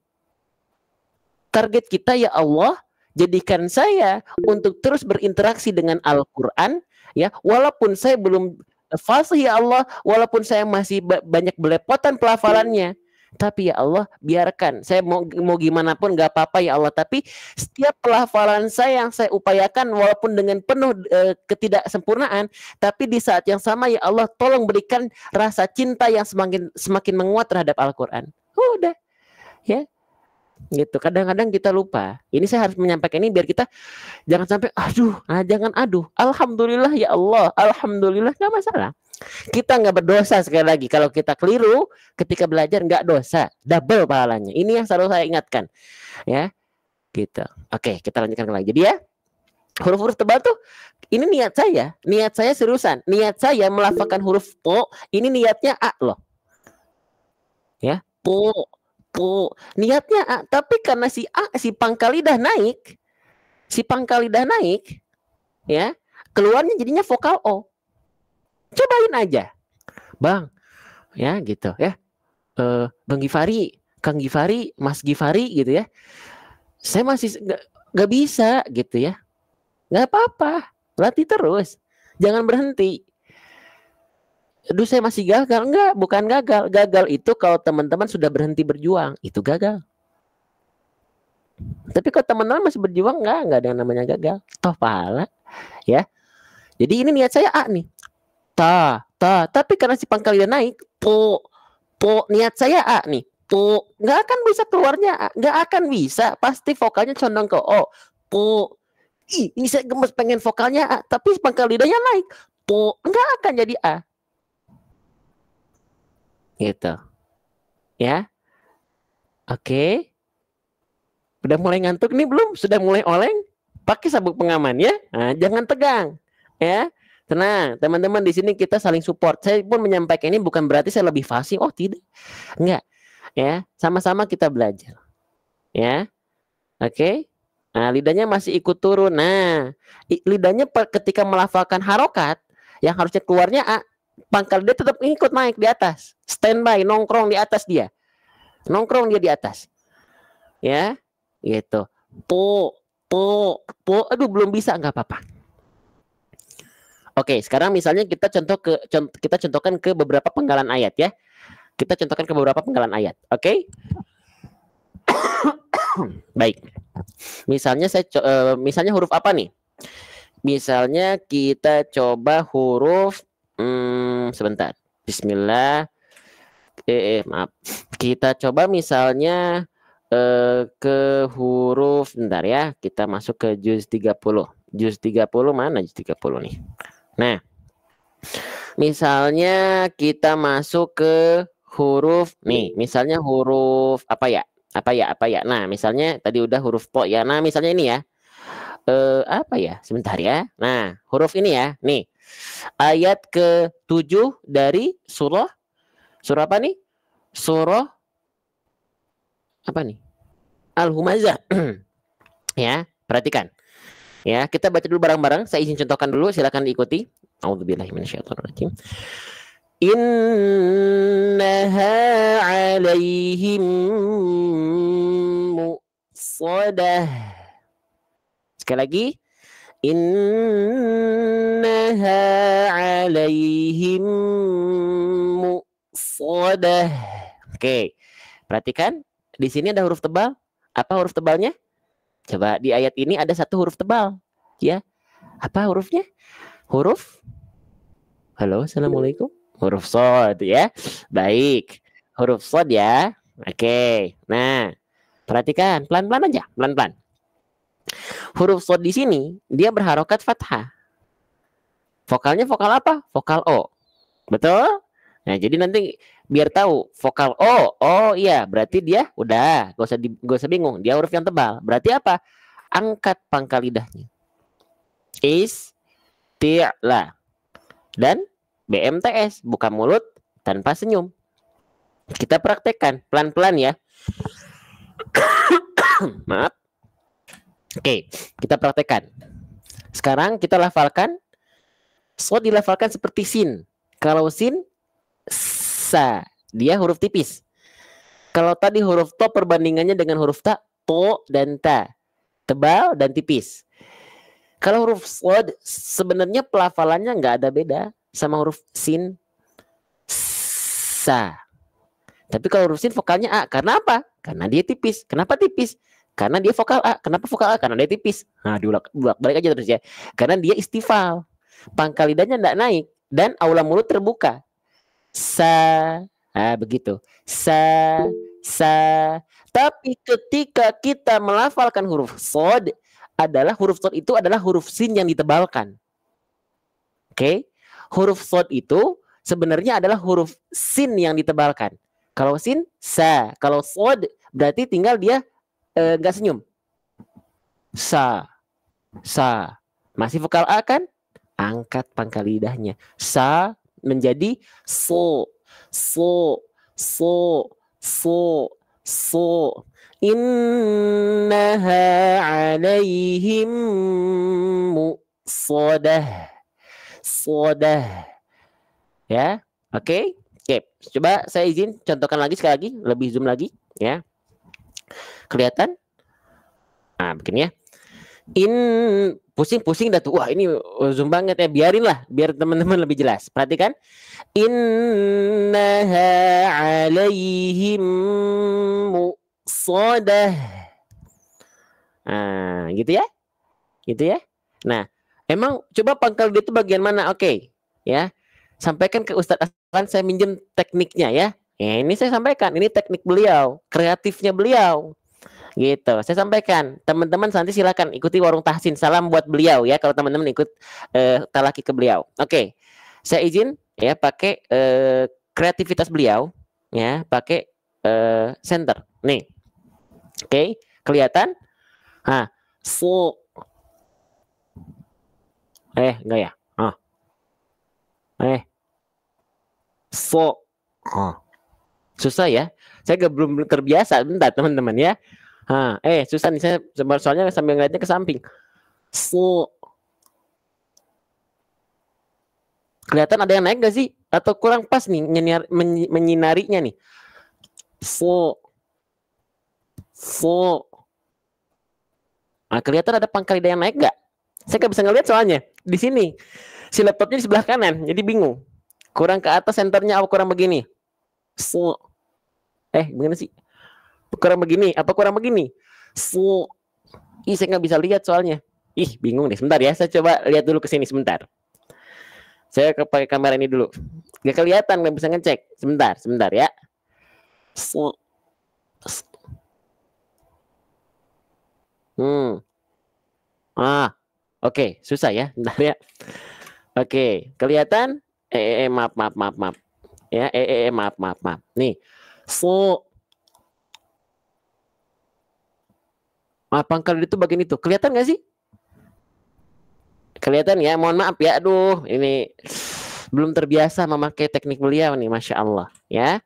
Target kita ya Allah, jadikan saya untuk terus berinteraksi dengan Al-Quran, ya, walaupun saya belum fasih ya Allah, walaupun saya masih banyak belepotan pelafalannya, tapi ya Allah biarkan saya mau gimana pun gak apa-apa ya Allah, tapi setiap pelafalan saya yang saya upayakan walaupun dengan penuh ketidaksempurnaan, tapi di saat yang sama ya Allah tolong berikan rasa cinta yang semakin menguat terhadap Al-Quran. Udah ya gitu. Kadang-kadang kita lupa. Ini saya harus menyampaikan ini biar kita jangan sampai jangan alhamdulillah ya Allah, alhamdulillah, nggak masalah. Kita nggak berdosa, sekali lagi kalau kita keliru ketika belajar nggak dosa, double pahalanya. Ini yang selalu saya ingatkan ya gitu. Oke, kita lanjutkan lagi. Jadi ya, huruf-huruf tebal tuh ini niat saya seriusan, niat saya melafalkan huruf po, ini niatnya A loh ya, po niatnya A, tapi karena si pangkal lidah naik, ya, keluarnya jadinya vokal O. Cobain aja, Bang, ya gitu ya. Bang Gifari, Kang Gifari, Mas Gifari gitu ya. Saya masih nggak bisa gitu ya. Nggak apa-apa, latih terus, jangan berhenti. Aduh, saya masih gagal. Enggak, bukan gagal. Gagal itu kalau teman-teman sudah berhenti berjuang, itu gagal. Tapi kalau teman-teman masih berjuang, enggak ada yang namanya gagal. Toh pahala, ya. Jadi ini niat saya A nih. Tapi karena si pangkal lidah naik, po, niat saya A nih. Po, enggak akan bisa keluarnya A, enggak akan bisa. Pasti vokalnya condong ke O. Po. Ini saya gemes pengen vokalnya A, tapi pangkal lidahnya naik. Po, enggak akan jadi A. Gitu ya. Oke, udah mulai ngantuk nih belum? Sudah mulai oleng? Pakai sabuk pengaman ya. Nah, jangan tegang ya, tenang teman-teman. Di sini kita saling support. Saya pun menyampaikan ini bukan berarti saya lebih fasih, tidak, enggak ya, sama-sama kita belajar ya. Oke. Nah, lidahnya masih ikut turun. Nah, lidahnya ketika melafalkan harokat yang harusnya keluarnya A, pangkal dia tetap ikut naik di atas, standby, nongkrong di atas dia, di atas ya gitu. Po, aduh belum bisa, nggak apa-apa. Oke, sekarang misalnya kita contohkan ke beberapa penggalan ayat ya. Kita contohkan ke beberapa penggalan ayat. Oke. Baik. Misalnya misalnya huruf apa nih? Misalnya kita coba huruf sebentar. Bismillah. Maaf. Kita coba misalnya ke huruf, bentar ya. Kita masuk ke juz 30. Juz 30 mana juz 30 nih? Nah. Misalnya kita masuk ke huruf nih, misalnya huruf apa ya? Nah, misalnya tadi udah huruf po ya. Nah, misalnya ini ya. Apa ya? Sebentar ya. Nah, huruf ini ya. Nih. Ayat ke-7 dari surah apa nih? Surah apa nih? Al-Humazah. Ya, perhatikan. Ya, kita baca dulu bareng-bareng. Saya izin contohkan dulu, silakan diikuti. A'udzubillahi minasyaitonirrajim. Innaha 'alaihim mu'sadah. Sekali lagi. Innaha 'alaihim mu'sadah. Oke. Perhatikan, di sini ada huruf tebal, Apa huruf tebalnya? Coba di ayat ini ada satu huruf tebal, ya. Apa hurufnya? Huruf. Halo, assalamualaikum. Huruf shad, ya. Baik, huruf shad ya. Oke. Nah, perhatikan pelan-pelan aja, pelan-pelan. Huruf shad di sini dia berharokat fathah. Vokalnya vokal apa? Vokal O. Betul? Nah, jadi nanti biar tahu vokal O. Oh iya, berarti dia udah, gak usah bingung. Dia huruf yang tebal. Berarti apa? Angkat pangkal lidahnya. Isti'la. Dan BMTS, buka mulut tanpa senyum. Kita praktekkan pelan-pelan ya. Maaf. Oke, kita praktekkan. Sekarang kita lafalkan. So dilafalkan seperti sin. Kalau sin, sa. Dia huruf tipis. Kalau tadi huruf to perbandingannya dengan huruf ta, to dan ta. Tebal dan tipis. Kalau huruf sod sebenarnya pelafalannya nggak ada beda sama huruf sin, sa. Tapi kalau huruf sin vokalnya A. Karena apa? Karena dia tipis. Kenapa tipis? Karena dia vokal A. Kenapa vokal A? Karena dia tipis. Nah, diulang balik aja terus ya. Karena dia istifal. Pangkal lidahnya tidak naik dan aula mulut terbuka. Sa. Nah, begitu. Sa. Tapi ketika kita melafalkan huruf sod, huruf sod itu adalah huruf sin yang ditebalkan. Oke? Huruf sod itu sebenarnya adalah huruf sin yang ditebalkan. Kalau sin, sa. Kalau sod berarti tinggal dia nggak senyum. Sa. Masih vokal A kan? Angkat pangkal lidahnya. Sa menjadi so. Innaha alaihim mu'sadah. Ya, oke. Coba saya izin contohkan lagi sekali lagi, lebih zoom lagi ya. Kelihatan? Nah, begini ya. Pusing-pusing dah tuh. Wah, ini zoom banget ya. Biarin lah, biar teman-teman lebih jelas. Perhatikan. Innaha alaihim mu'sadah. Nah, gitu ya. Gitu ya. Nah, emang coba pangkal dia itu bagian mana? Oke. Ya. Sampaikan ke Ustadz Aslan, saya minjem tekniknya ya. Ya, ini saya sampaikan. Ini teknik beliau, kreatifnya beliau. Gitu, saya sampaikan. Teman-teman nanti silakan ikuti Warung Tahsin. Salam buat beliau ya kalau teman-teman ikut talaki ke beliau. Oke. Saya izin ya pakai kreativitas beliau ya, pakai center. Nih. Oke, kelihatan? Nah, so enggak ya? So. Susah ya. Saya belum terbiasa. Bentar teman-teman ya. Susah nih, saya soalnya sambil ngeliatnya ke samping. So. Kelihatan ada yang naik gak sih? Atau kurang pas nih menyinarinya nih? So. Nah, kelihatan ada pangkal lidah yang naik gak? Saya gak bisa ngeliat soalnya. Di sini. Si laptopnya di sebelah kanan, jadi bingung. Kurang ke atas senternya apa kurang begini? So. Gimana sih? Kurang begini, apa kurang begini? So. Saya nggak bisa lihat soalnya. Bingung deh. Sebentar ya, saya coba lihat dulu ke sini sebentar. Saya pakai kamera ini dulu. Gak kelihatan, nggak bisa ngecek. Sebentar ya. So. Oke, susah ya. Bentar ya. Oke, kelihatan? Maaf. Ya, maaf. Nih. So. Pangkal itu bagian itu. Kelihatan nggak sih? Kelihatan ya? Mohon maaf ya. Aduh, ini belum terbiasa memakai teknik beliau nih, Masya Allah. Ya,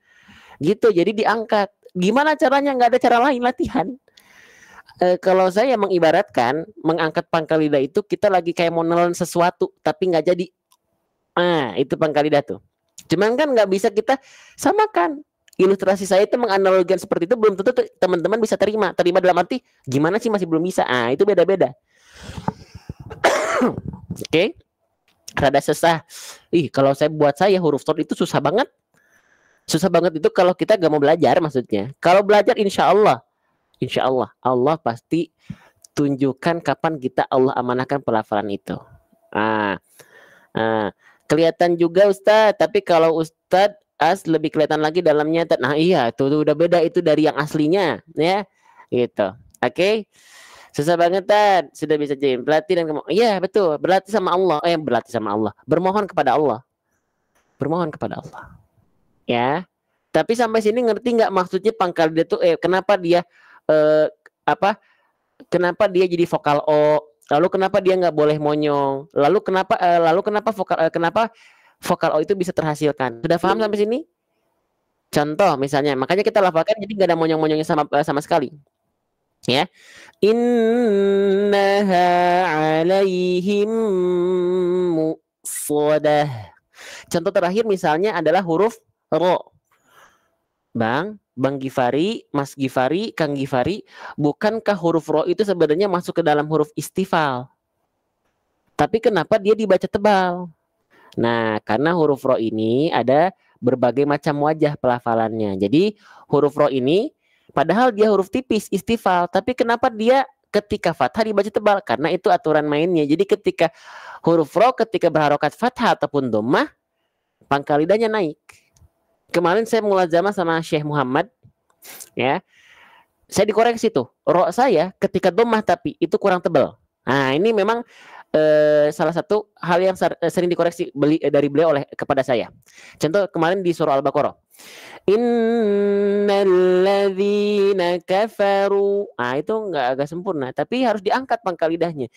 gitu. Jadi diangkat. Gimana caranya? Nggak ada cara lain latihan. Kalau saya mengibaratkan mengangkat pangkal lidah itu kita lagi kayak mau nelen sesuatu tapi nggak jadi. Itu pangkal lidah tuh. Cuman kan nggak bisa kita samakan. Ilustrasi saya itu menganalogikan seperti itu belum tentu teman-teman bisa terima. Terima dalam arti gimana sih masih belum bisa. Itu beda-beda. Oke. Rada susah. Kalau buat saya huruf sod itu susah banget. Susah banget itu kalau kita gak mau belajar maksudnya. Kalau belajar insya Allah insya Allah, Allah pasti tunjukkan kapan kita Allah amanahkan pelafalan itu. Ah, ah. Kelihatan juga Ustadz, tapi kalau Ustadz lebih kelihatan lagi dalamnya. Nah iya, tuh udah beda itu dari yang aslinya, ya, gitu. Oke, susah banget Tad. Sudah bisa jadi berlatih dan kamu. Iya betul, berlatih sama Allah. Berlatih sama Allah. Bermohon kepada Allah. Bermohon kepada Allah. Ya. Tapi sampai sini ngerti nggak maksudnya pangkal dia tuh? Kenapa dia eh, apa? Kenapa dia jadi vokal O? Lalu kenapa dia nggak boleh monyong? Lalu kenapa vokal O itu bisa terhasilkan? Sudah paham sampai sini? Contoh misalnya, makanya kita lafalkan jadi nggak ada monyong-monyongnya sama sekali. Ya. Innaha alaihim muqsadah. Contoh terakhir misalnya adalah huruf ro. Bang Gifari, Mas Gifari, Kang Gifari, bukankah huruf ro itu sebenarnya masuk ke dalam huruf istifal? Tapi kenapa dia dibaca tebal? Nah, karena huruf ro ini ada berbagai macam wajah pelafalannya. Jadi huruf ro ini padahal dia huruf tipis istifal, tapi kenapa dia ketika fathah dibaca tebal? Karena itu aturan mainnya. Jadi ketika huruf ro ketika berharokat fathah ataupun dhammah, pangkal lidahnya naik. Kemarin saya mulazamah sama Syekh Muhammad, ya. Saya dikoreksi tuh. Ro saya ketika dhammah tapi itu kurang tebal. Nah, ini memang salah satu hal yang sering dikoreksi dari beliau oleh kepada saya. Contoh kemarin di surah Al-Baqarah. Innalladzina kafaru. Nah, itu agak sempurna, tapi harus diangkat pangkal lidahnya.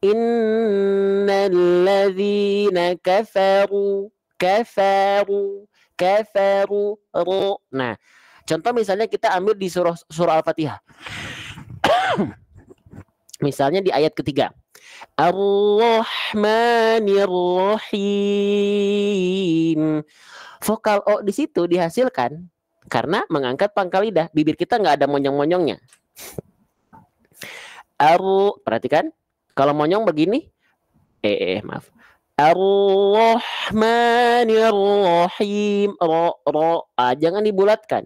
Innalladzina kafaru, kafaru, kafaru. Nah, contoh misalnya kita ambil di surah Al-Fatihah. Misalnya di ayat ketiga. Ar-Rahmanir-Rahim. Vokal O di situ dihasilkan karena mengangkat pangkal lidah. Bibir kita nggak ada monyong-monyongnya. Perhatikan. Kalau monyong begini. Maaf. Ar-Rahmanir-Rahim. Jangan dibulatkan.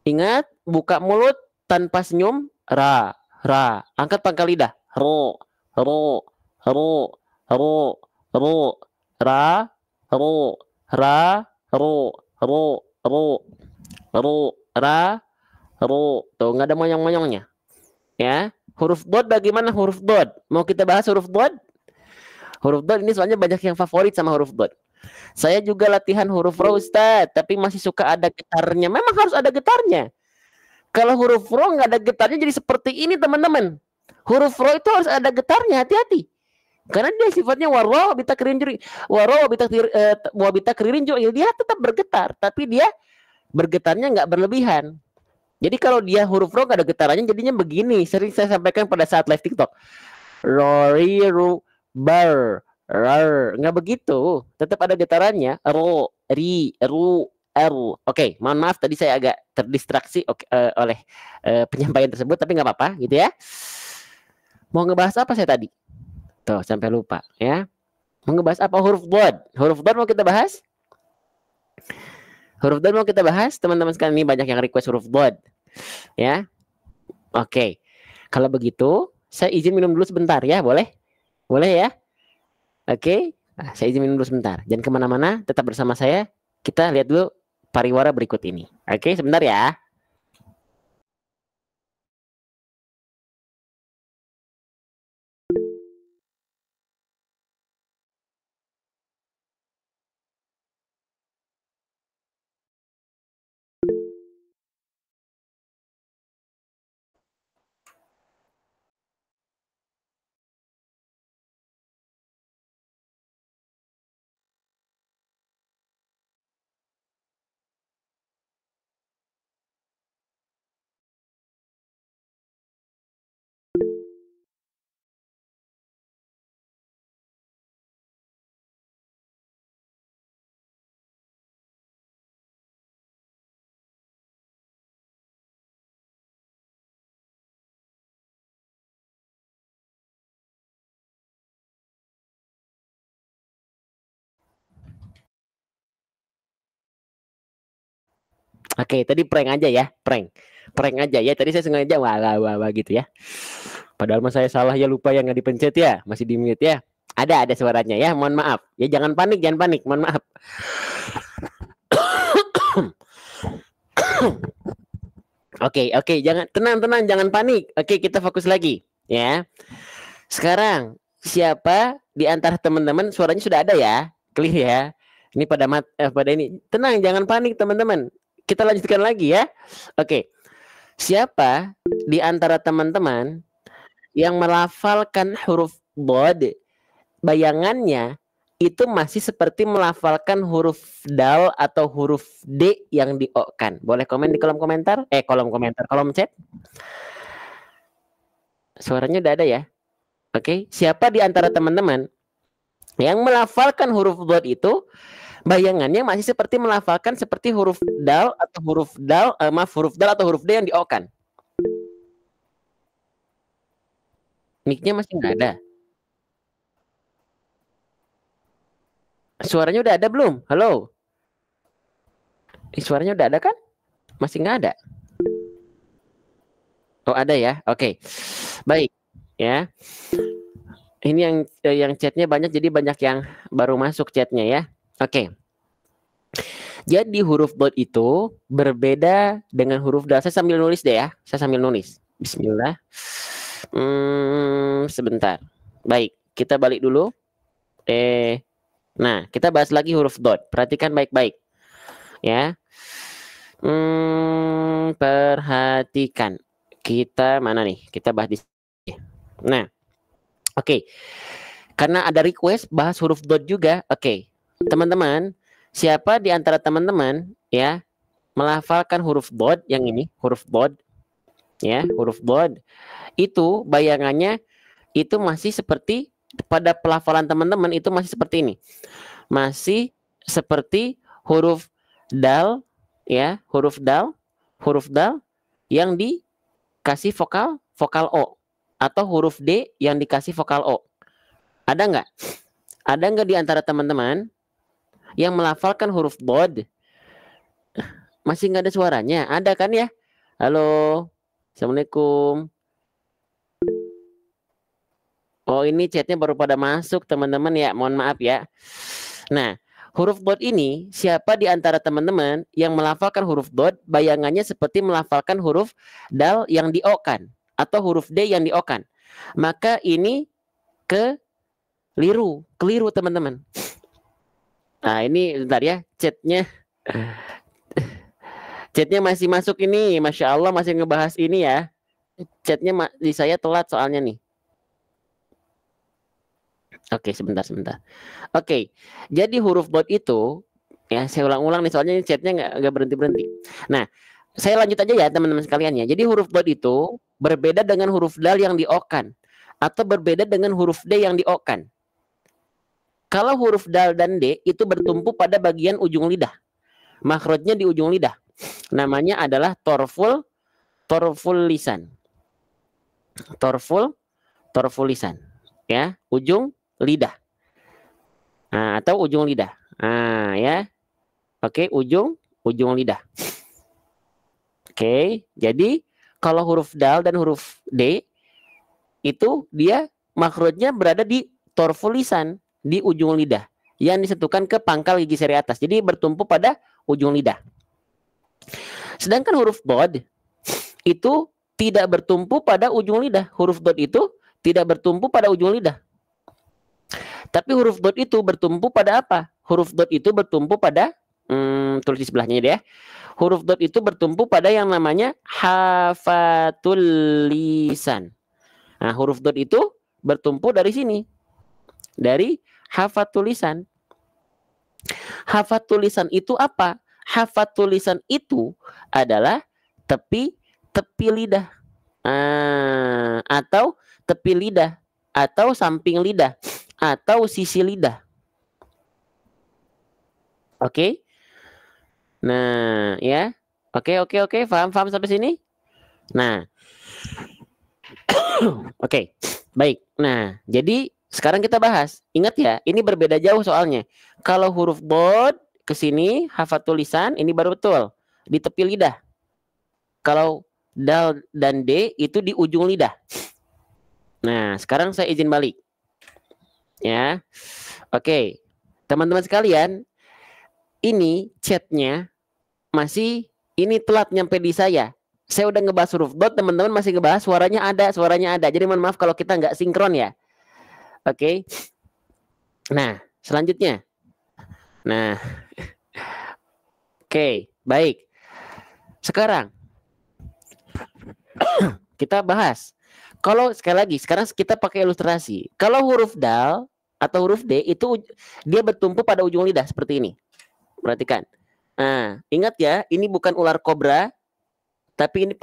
Ingat, buka mulut tanpa senyum. Ra. Angkat pangkal lidah. Ro. Ro. Ra. Ro. Ra. Ro. Ra. Ro. Tuh, nggak ada monyong-monyongnya. Ya. Huruf dot bagaimana huruf dot? Mau kita bahas huruf dot? Huruf dot ini soalnya banyak yang favorit sama huruf dot. Saya juga latihan huruf ro Ustaz, tapi masih suka ada getarnya. Memang harus ada getarnya. Kalau huruf ro nggak ada getarnya jadi seperti ini teman-teman. Huruf ro itu harus ada getarnya, hati-hati. Karena dia sifatnya warwa wabita kerinjuri. Warwa wabita kerinjuri. Dia tetap bergetar, tapi dia bergetarnya nggak berlebihan. Jadi kalau dia huruf ro nggak ada getarannya jadinya begini. Sering saya sampaikan pada saat live TikTok. Rori ru bar rar, nggak begitu, tetap ada getarannya. Ro, ri, ru, ru. Oke, mohon maaf tadi saya agak terdistraksi oleh penyampaian tersebut, tapi nggak apa-apa gitu ya. Mau ngebahas apa saya tadi? Tuh sampai lupa ya. Mau ngebahas apa? Huruf dot. Huruf dot mau kita bahas? Huruf dot mau kita bahas, teman-teman sekalian. Ini banyak yang request huruf dot ya. Oke, kalau begitu saya izin minum dulu sebentar ya, boleh? Boleh ya? Oke, nah, saya izin minum dulu sebentar. Jangan kemana-mana, tetap bersama saya. Kita lihat dulu pariwara berikut ini. Oke, sebentar ya. Oke, tadi prank aja ya, prank. Prank aja ya. Tadi saya sengaja wah gitu ya. Padahal mah saya salah ya, lupa yang nggak dipencet ya, masih di mute ya. Ada suaranya ya. Mohon maaf. Ya jangan panik, jangan panik. Mohon maaf. Oke, jangan tenang, jangan panik. Oke, kita fokus lagi ya. Sekarang siapa di antara teman-teman suaranya sudah ada ya? Clear ya. Ini pada ini. Tenang, jangan panik teman-teman. Kita lanjutkan lagi ya. Oke. Siapa di antara teman-teman yang melafalkan huruf bod, bayangannya itu masih seperti melafalkan huruf dal atau huruf D yang di-O-kan. Boleh komen di kolom komentar? Kolom chat. Suaranya udah ada ya? Oke, siapa di antara teman-teman yang melafalkan huruf bod itu bayangannya masih seperti melafalkan seperti huruf dal atau huruf dal atau huruf D yang di-O-kan? Mic-nya masih nggak ada. Suaranya udah ada belum? Halo? Suaranya udah ada kan? Masih nggak ada? Oh ada ya? Oke. Baik. Ya. Ini yang chatnya banyak, jadi banyak yang baru masuk chatnya ya. Oke. Jadi huruf bod itu berbeda dengan huruf dal. Saya sambil nulis deh ya. Saya sambil nulis. Bismillah. Sebentar. Baik. Kita balik dulu. Nah, kita bahas lagi huruf dot. Perhatikan baik-baik. Ya. Perhatikan. Kita mana nih? Kita bahas di sini. Nah. Oke. Karena ada request bahas huruf dot juga. Oke. Teman-teman, siapa di antara teman-teman ya melafalkan huruf dot yang ini, huruf dot ya, huruf dot itu bayangannya itu masih seperti pada pelafalan teman-teman itu masih seperti ini. Masih seperti huruf dal ya, huruf dal yang dikasih vokal O atau huruf D yang dikasih vokal O. Ada nggak? Ada nggak di antara teman-teman yang melafalkan huruf bod? Masih nggak ada suaranya? Ada kan ya? Halo, assalamualaikum. Oh ini chatnya baru pada masuk teman-teman ya, mohon maaf ya. Nah, huruf dot ini siapa di antara teman-teman yang melafalkan huruf dot bayangannya seperti melafalkan huruf dal yang di-O-kan atau huruf D yang di-O-kan? Maka ini keliru teman-teman. Nah ini bentar ya, chatnya masih masuk ini, Masya Allah masih ngebahas ini ya. Chatnya di saya telat soalnya nih. Oke, sebentar. Oke, jadi huruf dot itu, ya saya ulang-ulang nih soalnya chatnya nggak berhenti-berhenti. Nah, saya lanjut aja ya teman-teman sekalian ya. Jadi huruf dot itu berbeda dengan huruf dal yang di-O-kan atau berbeda dengan huruf D yang di-O-kan. Kalau huruf dal dan D itu bertumpu pada bagian ujung lidah. Makhrajnya di ujung lidah. Namanya adalah torful lisan. Torful lisan. Ya, ujung lidah. Nah, atau ujung lidah. Nah, ya. Oke, ujung lidah. Oke, jadi kalau huruf dal dan huruf D itu dia makhrajnya berada di torful lisan, di ujung lidah yang disentuhkan ke pangkal gigi seri atas. Jadi bertumpu pada ujung lidah. Sedangkan huruf bod itu tidak bertumpu pada ujung lidah. Huruf dot itu tidak bertumpu pada ujung lidah. Tapi huruf dot itu bertumpu pada apa? Huruf dot itu bertumpu pada tulis di sebelahnya deh ya. Huruf dot itu bertumpu pada yang namanya hafatul lisan. Nah, huruf dot itu bertumpu dari sini. Dari hafatul lisan. Hafatul lisan itu apa? Hafatul lisan itu adalah tepi lidah. Atau tepi lidah, atau samping lidah, atau sisi lidah. Oke. Nah, ya. Oke. Paham sampai sini? Nah. Oke. Baik. Nah, jadi sekarang kita bahas. Ingat ya, ini berbeda jauh soalnya. Kalau huruf bod ke sini hafatul lisan, ini baru betul. di tepi lidah. Kalau dal dan d itu di ujung lidah. Nah, sekarang saya izin balik. Ya. Oke. Teman-teman sekalian, ini chatnya masih ini telat nyampe di saya. Saya udah ngebahas huruf dot, teman-teman masih ngebahas suaranya ada. Jadi mohon maaf kalau kita nggak sinkron ya. Oke. Nah, selanjutnya. Nah, oke, baik. Sekarang kita bahas. Kalau sekali lagi, sekarang kita pakai ilustrasi. Kalau huruf dal atau huruf D itu dia bertumpu pada ujung lidah seperti ini. Perhatikan. Nah, ingat ya, ini bukan ular kobra, tapi ini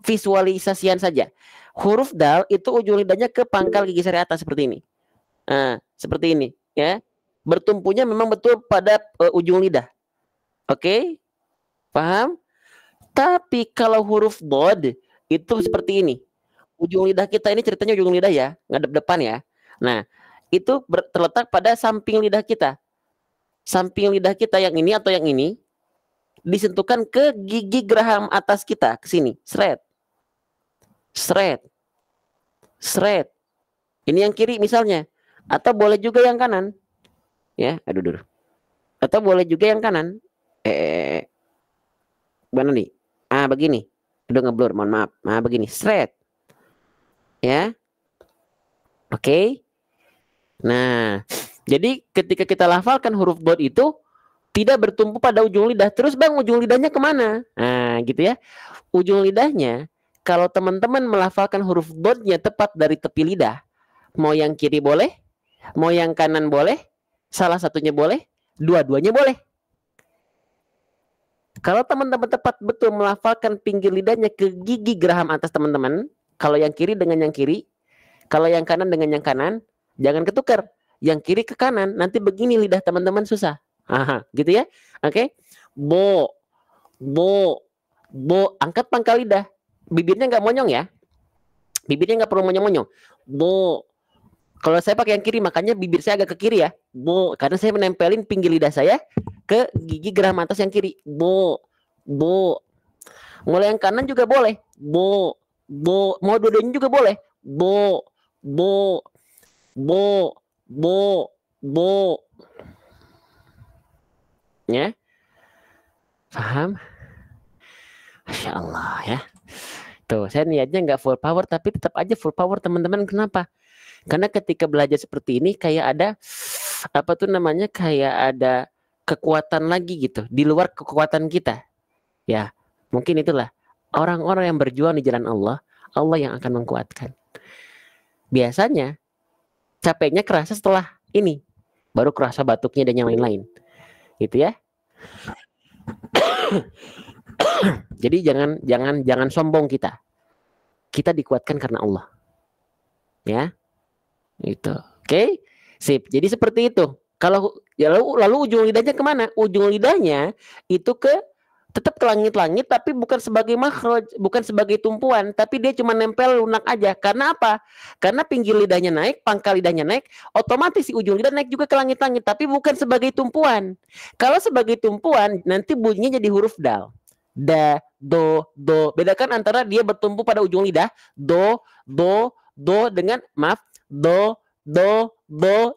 visualisasian saja. Huruf dal itu ujung lidahnya ke pangkal gigi seri atas seperti ini. Nah, seperti ini, ya. Bertumpunya memang betul pada ujung lidah. Oke? Paham? Tapi kalau huruf bod itu seperti ini. Ujung lidah kita ini ceritanya ujung lidah ya, ngadep depan ya. Nah, itu terletak pada samping lidah kita. Samping lidah kita yang ini atau yang ini disentuhkan ke gigi geraham atas kita, ke sini, seret. Seret. Seret. Ini yang kiri misalnya. Atau boleh juga yang kanan. Ya, aduh. Atau boleh juga yang kanan. Mana nih? Begini. Udah ngeblur, mohon maaf. Begini, seret. Ya. Oke. Nah, jadi ketika kita lafalkan huruf bod itu tidak bertumpu pada ujung lidah. Terus bang, ujung lidahnya kemana? Nah, gitu ya. Ujung lidahnya, kalau teman-teman melafalkan huruf bodnya tepat dari tepi lidah, mau yang kiri boleh, mau yang kanan boleh, salah satunya boleh, dua-duanya boleh. Kalau teman-teman tepat betul melafalkan pinggir lidahnya ke gigi geraham atas teman-teman, kalau yang kiri dengan yang kiri, kalau yang kanan dengan yang kanan, jangan ketukar. Yang kiri ke kanan, nanti begini lidah teman-teman susah. Gitu ya. Oke. Bo, angkat pangkal lidah. Bibirnya nggak monyong ya. Bibirnya nggak perlu monyong-monyong. Bo. Kalau saya pakai yang kiri, makanya bibir saya agak ke kiri ya. Bo, karena saya menempelin pinggir lidah saya ke gigi geraham atas yang kiri. Bo. Mulai yang kanan juga boleh. Bo. Mau dua-duanya juga boleh. Bo. Ya. Paham? Masya Allah ya. Tuh, saya niatnya nggak full power, tapi tetap aja full power teman-teman. Kenapa? Karena ketika belajar seperti ini kayak ada kayak ada kekuatan lagi gitu di luar kekuatan kita. Ya, mungkin itulah orang-orang yang berjuang di jalan Allah, Allah yang akan menguatkan. Biasanya capeknya kerasa setelah ini, baru kerasa batuknya dan yang lain-lain. Gitu ya. Jadi jangan sombong kita. Kita dikuatkan karena Allah. Ya. Itu. Oke. Sip. Jadi seperti itu. Kalau ya lalu ujung lidahnya kemana? Ujung lidahnya itu tetap ke langit-langit, tapi bukan sebagai makhraj, bukan sebagai tumpuan, tapi dia cuma nempel lunak aja. Karena apa? Karena pinggir lidahnya naik, pangkal lidahnya naik, otomatis si ujung lidah naik juga ke langit-langit, tapi bukan sebagai tumpuan. Kalau sebagai tumpuan, nanti bunyinya jadi huruf dal. Da, do. Bedakan antara dia bertumpu pada ujung lidah, do dengan do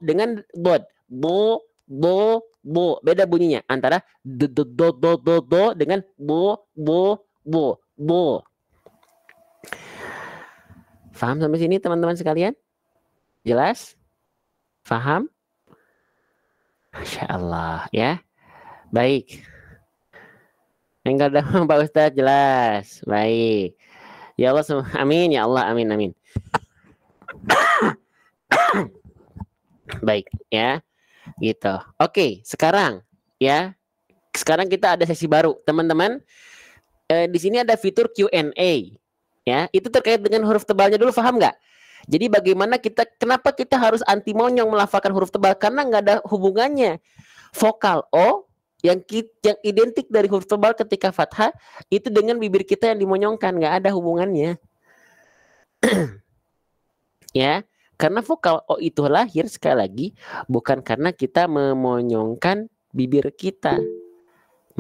dengan bod. Bo. Beda bunyinya antara do dengan bo. Paham sampai sini teman-teman sekalian? Jelas? Paham? Masya Allah ya. Baik. Enggak ada Pak Ustadz, jelas. Baik. Ya Allah, amin ya Allah, amin. Baik ya. Gitu. Oke, sekarang ya. Sekarang kita ada sesi baru, teman-teman. Di sini ada fitur Q&A. Ya, itu terkait dengan huruf tebalnya dulu, paham nggak? Jadi kenapa kita harus anti monyong melafalkan huruf tebal? Karena nggak ada hubungannya vokal O yang identik dari huruf tebal ketika fathah itu dengan bibir kita yang dimonyongkan, nggak ada hubungannya. Ya, karena vokal O itu lahir sekali lagi bukan karena kita memonyongkan bibir kita,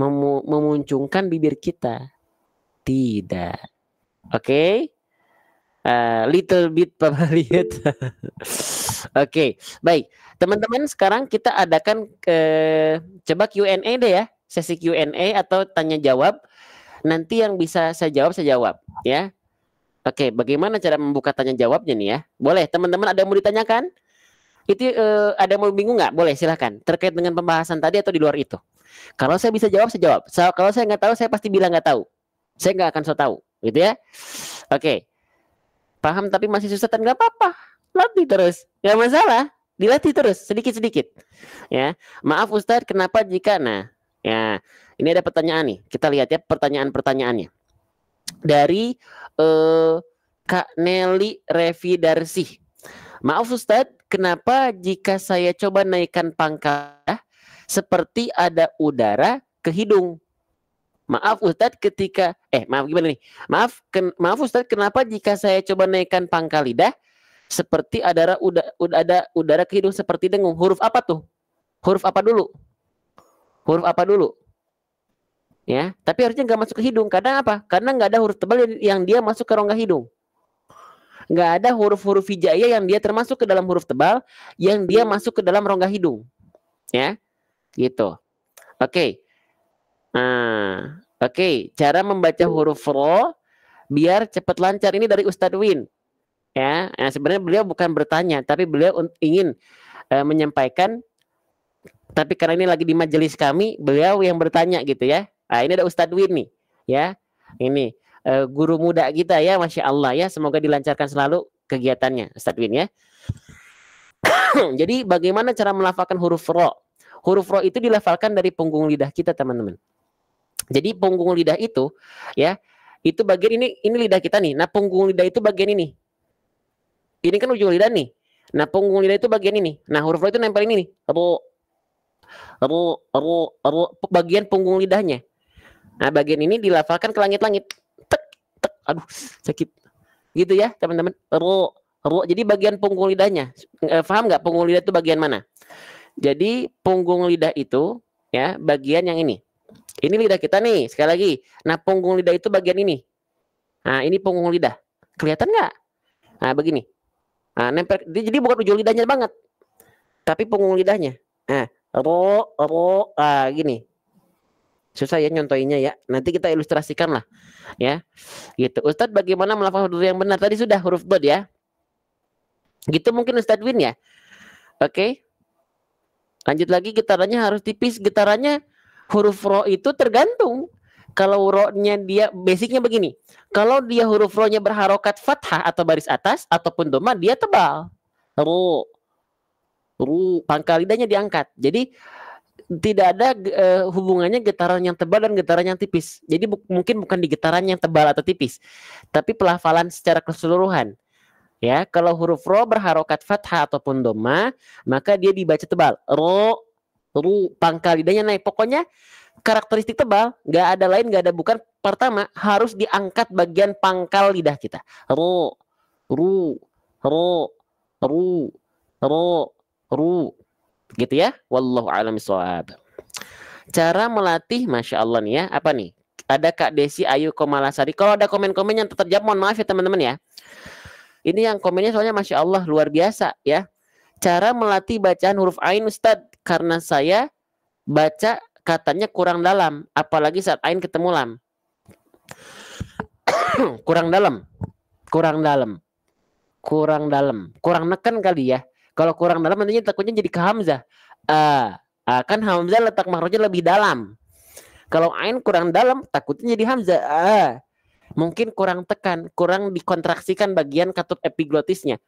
memuncungkan bibir kita. Tidak. Oke. Little bit Papa lihat. Oke, baik. Teman-teman, sekarang kita adakan coba Q&A deh ya. Sesi Q&A atau tanya jawab. Nanti yang bisa saya jawab ya. Oke, bagaimana cara membuka tanya jawabnya nih ya? Boleh, teman-teman ada yang mau ditanyakan? Itu ada yang mau bingung nggak? Boleh, silahkan. Terkait dengan pembahasan tadi atau di luar itu. Kalau saya bisa jawab, saya jawab. Kalau saya nggak tahu, saya pasti bilang nggak tahu. Saya nggak akan so tahu, gitu ya. Oke. Paham tapi masih susah, dan nggak apa-apa, latih terus, nggak masalah, dilatih terus sedikit-sedikit ya. Maaf Ustadz, kenapa jika ya ini ada pertanyaan nih, kita lihat ya pertanyaannya dari Kak Nelly Revidarsi. Maaf Ustadz, kenapa jika saya coba naikkan pangkal seperti ada udara ke hidung? Maaf Ustadz, maaf gimana nih? Maaf Ustadz, kenapa jika saya coba naikkan pangkal lidah seperti ada udara ke hidung seperti dengung? Huruf apa tuh? Huruf apa dulu? Huruf apa dulu? Ya, tapi harusnya nggak masuk ke hidung. Karena apa? Karena nggak ada huruf tebal yang dia masuk ke rongga hidung. Nggak ada huruf-huruf hijaiyah yang dia termasuk ke dalam huruf tebal yang dia masuk ke dalam rongga hidung. Ya, gitu. Oke. Oke, cara membaca huruf ro biar cepat lancar ini dari Ustadz Win. Ya, sebenarnya beliau bukan bertanya, tapi beliau ingin menyampaikan. Tapi karena ini lagi di majelis kami, beliau yang bertanya gitu ya. Ini ada Ustadz Win nih, ya. Ini guru muda kita ya, Masya Allah ya. Semoga dilancarkan selalu kegiatannya, Ustadz Win ya. Jadi bagaimana cara melafalkan huruf ro? Huruf ro itu dilafalkan dari punggung lidah kita, teman-teman. Jadi punggung lidah itu ya, itu bagian ini lidah kita nih. Nah, punggung lidah itu bagian ini. Ini kan ujung lidah nih. Nah, punggung lidah itu bagian ini. Nah, huruf ro itu nempel ini nih. Bagian punggung lidahnya. Nah, bagian ini dilafalkan ke langit-langit. Tek, tek. Aduh, sakit. Gitu ya, teman-teman. Ro. Jadi bagian punggung lidahnya. Paham nggak punggung lidah itu bagian mana? Jadi punggung lidah itu ya bagian yang ini. Ini lidah kita nih, sekali lagi. Nah, punggung lidah itu bagian ini. Nah, ini punggung lidah. Kelihatan nggak? Nah, begini. Nah, nempel. Jadi bukan ujung lidahnya banget, tapi punggung lidahnya. Nah, gini. Susah ya nyontoinnya ya. Nanti kita ilustrasikan lah, ya. Gitu. Ustadz, bagaimana melafalkan huruf yang benar? Tadi sudah huruf dod ya. Gitu mungkin Ustadz Win ya. Oke. Lanjut lagi, getarannya harus tipis. Getarannya huruf ro itu tergantung. Kalau ro-nya dia basicnya begini. Kalau dia huruf ro-nya berharokat fathah atau baris atas ataupun doma, dia tebal. Ro. Pangkal lidahnya diangkat. Jadi tidak ada hubungannya getaran yang tebal dan getaran yang tipis. Jadi mungkin bukan di getaran yang tebal atau tipis, tapi pelafalan secara keseluruhan. Ya, kalau huruf ro berharokat fathah ataupun doma, maka dia dibaca tebal. Ro, pangkal lidahnya naik. Pokoknya karakteristik tebal, nggak ada lain, nggak ada bukan. Pertama harus diangkat bagian pangkal lidah kita. Ro, gitu ya. Wallahu a'lam bishawab. Cara melatih, Masya Allah nih ya. Apa nih? Ada Kak Desi Ayu Komalasari. Kalau ada komen-komen yang terjawab, mohon maaf ya teman-teman ya. Ini yang komennya soalnya Masya Allah luar biasa ya. Cara melatih bacaan huruf ain Ustadz, karena saya baca katanya kurang dalam, apalagi saat ain ketemu lam. kurang neken kali ya. Kalau kurang dalam nantinya takutnya jadi ke hamzah. Kan hamzah letak makrojnya lebih dalam. Kalau ain kurang dalam takutnya jadi hamzah. Mungkin kurang tekan, kurang dikontraksikan bagian katup epiglotisnya.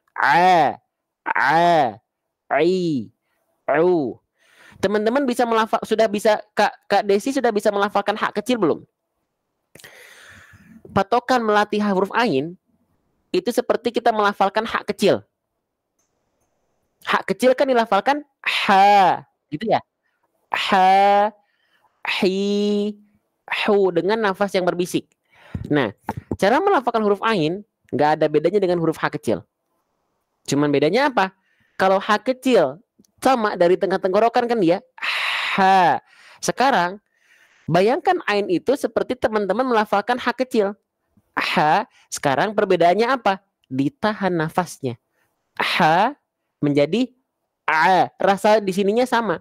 Teman-teman bisa melafal, sudah bisa Kak Desi sudah bisa melafalkan hak kecil belum? Patokan melatih huruf ain itu seperti kita melafalkan hak kecil. Hak kecil kan dilafalkan ha, gitu ya. Ha, hi, hu dengan nafas yang berbisik. Nah, cara melafalkan huruf ain nggak ada bedanya dengan huruf H kecil. Cuman bedanya apa? Kalau H kecil sama dari tengah tenggorokan kan dia H. Sekarang Bayangkan ain itu seperti teman-teman melafalkan ha kecil. Ha, sekarang perbedaannya apa? Ditahan nafasnya. Ha menjadi a. Rasa di sininya sama.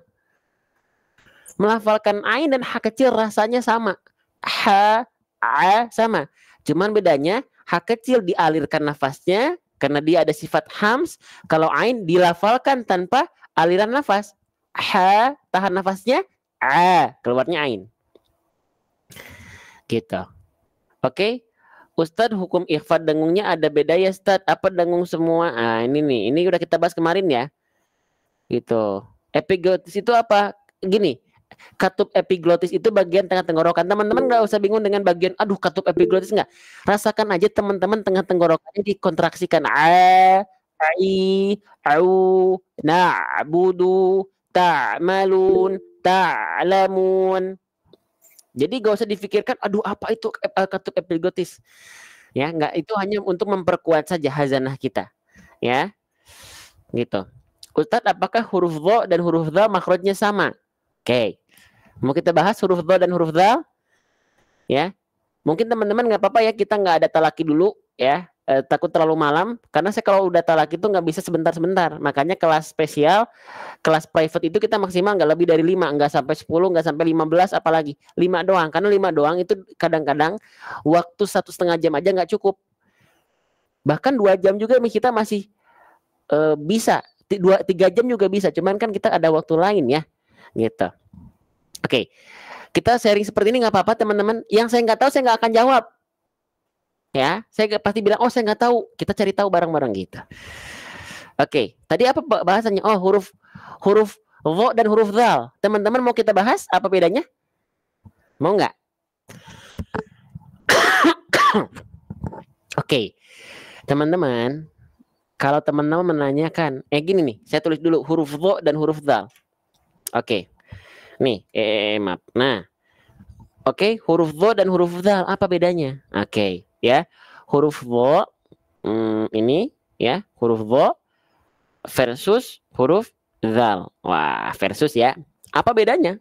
Melafalkan ain dan ha kecil rasanya sama. Ha, a sama. Cuman bedanya ha kecil dialirkan nafasnya karena dia ada sifat hams. Kalau ain dilafalkan tanpa aliran nafas. Ha, tahan nafasnya, a, keluarnya ain. Gitu. Oke. Ustadz, hukum ikhfa dengungnya ada beda ya Ustadz? Apa dengung semua? Ah, ini nih. Ini udah kita bahas kemarin ya. Gitu. Epiglotis itu apa? Gini. Katup epiglotis itu bagian tengah tenggorokan. Teman-teman nggak usah bingung dengan bagian aduh katup epiglotis nggak. Rasakan aja teman-teman tengah tenggorokannya dikontraksikan. A, ai, au, na'budu, ta'malun, ta'lamun. Jadi gak usah difikirkan, aduh apa itu katup epiglotis. Ya, nggak, itu hanya untuk memperkuat saja hazanah kita. Ya, gitu. Ustadz, apakah huruf dha dan huruf dha makhrajnya sama? Oke. Mau kita bahas huruf dha dan huruf dha? Ya. Mungkin teman-teman nggak apa-apa ya, kita nggak ada talaki dulu ya. Takut terlalu malam, karena saya kalau udah talaki itu nggak bisa sebentar-sebentar. Makanya kelas spesial, kelas private itu kita maksimal nggak lebih dari 5, nggak sampai 10, nggak sampai 15, apalagi 5 doang. Karena 5 doang itu kadang-kadang waktu 1,5 jam aja nggak cukup. Bahkan 2 jam juga kita masih bisa. 2-3 jam juga bisa. Cuman kan kita ada waktu lain ya, gitu. Oke, kita sharing seperti ini nggak apa-apa teman-teman. Yang saya nggak tahu saya nggak akan jawab. Ya, saya pasti bilang, oh saya nggak tahu. Kita cari tahu bareng-bareng gitu. Oke, tadi apa bahasanya? Oh, huruf dha dan huruf dzal. Teman-teman mau kita bahas apa bedanya? Mau nggak? Oke, teman-teman, kalau teman-teman menanyakan, gini nih, saya tulis dulu huruf dha dan huruf dzal. Oke, nih, maaf. Nah, oke, huruf dha dan huruf dzal apa bedanya? Oke, ya, huruf dha ini ya, huruf dha versus huruf dzal. Wah, versus ya. Apa bedanya?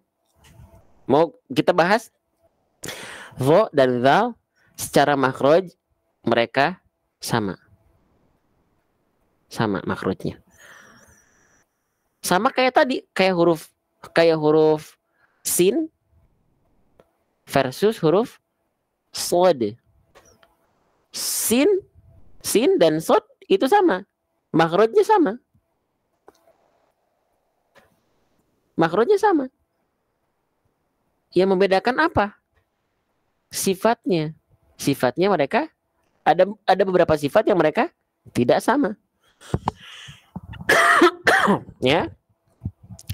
Mau kita bahas? Dha dan dzal secara makhraj mereka sama. Sama makhrajnya. Sama kayak tadi, kayak huruf sin versus huruf shad. Sin dan shad itu sama. Makhrajnya sama. Makhrajnya sama. Yang membedakan apa? Sifatnya. Sifatnya mereka ada beberapa sifat yang mereka tidak sama. Ya.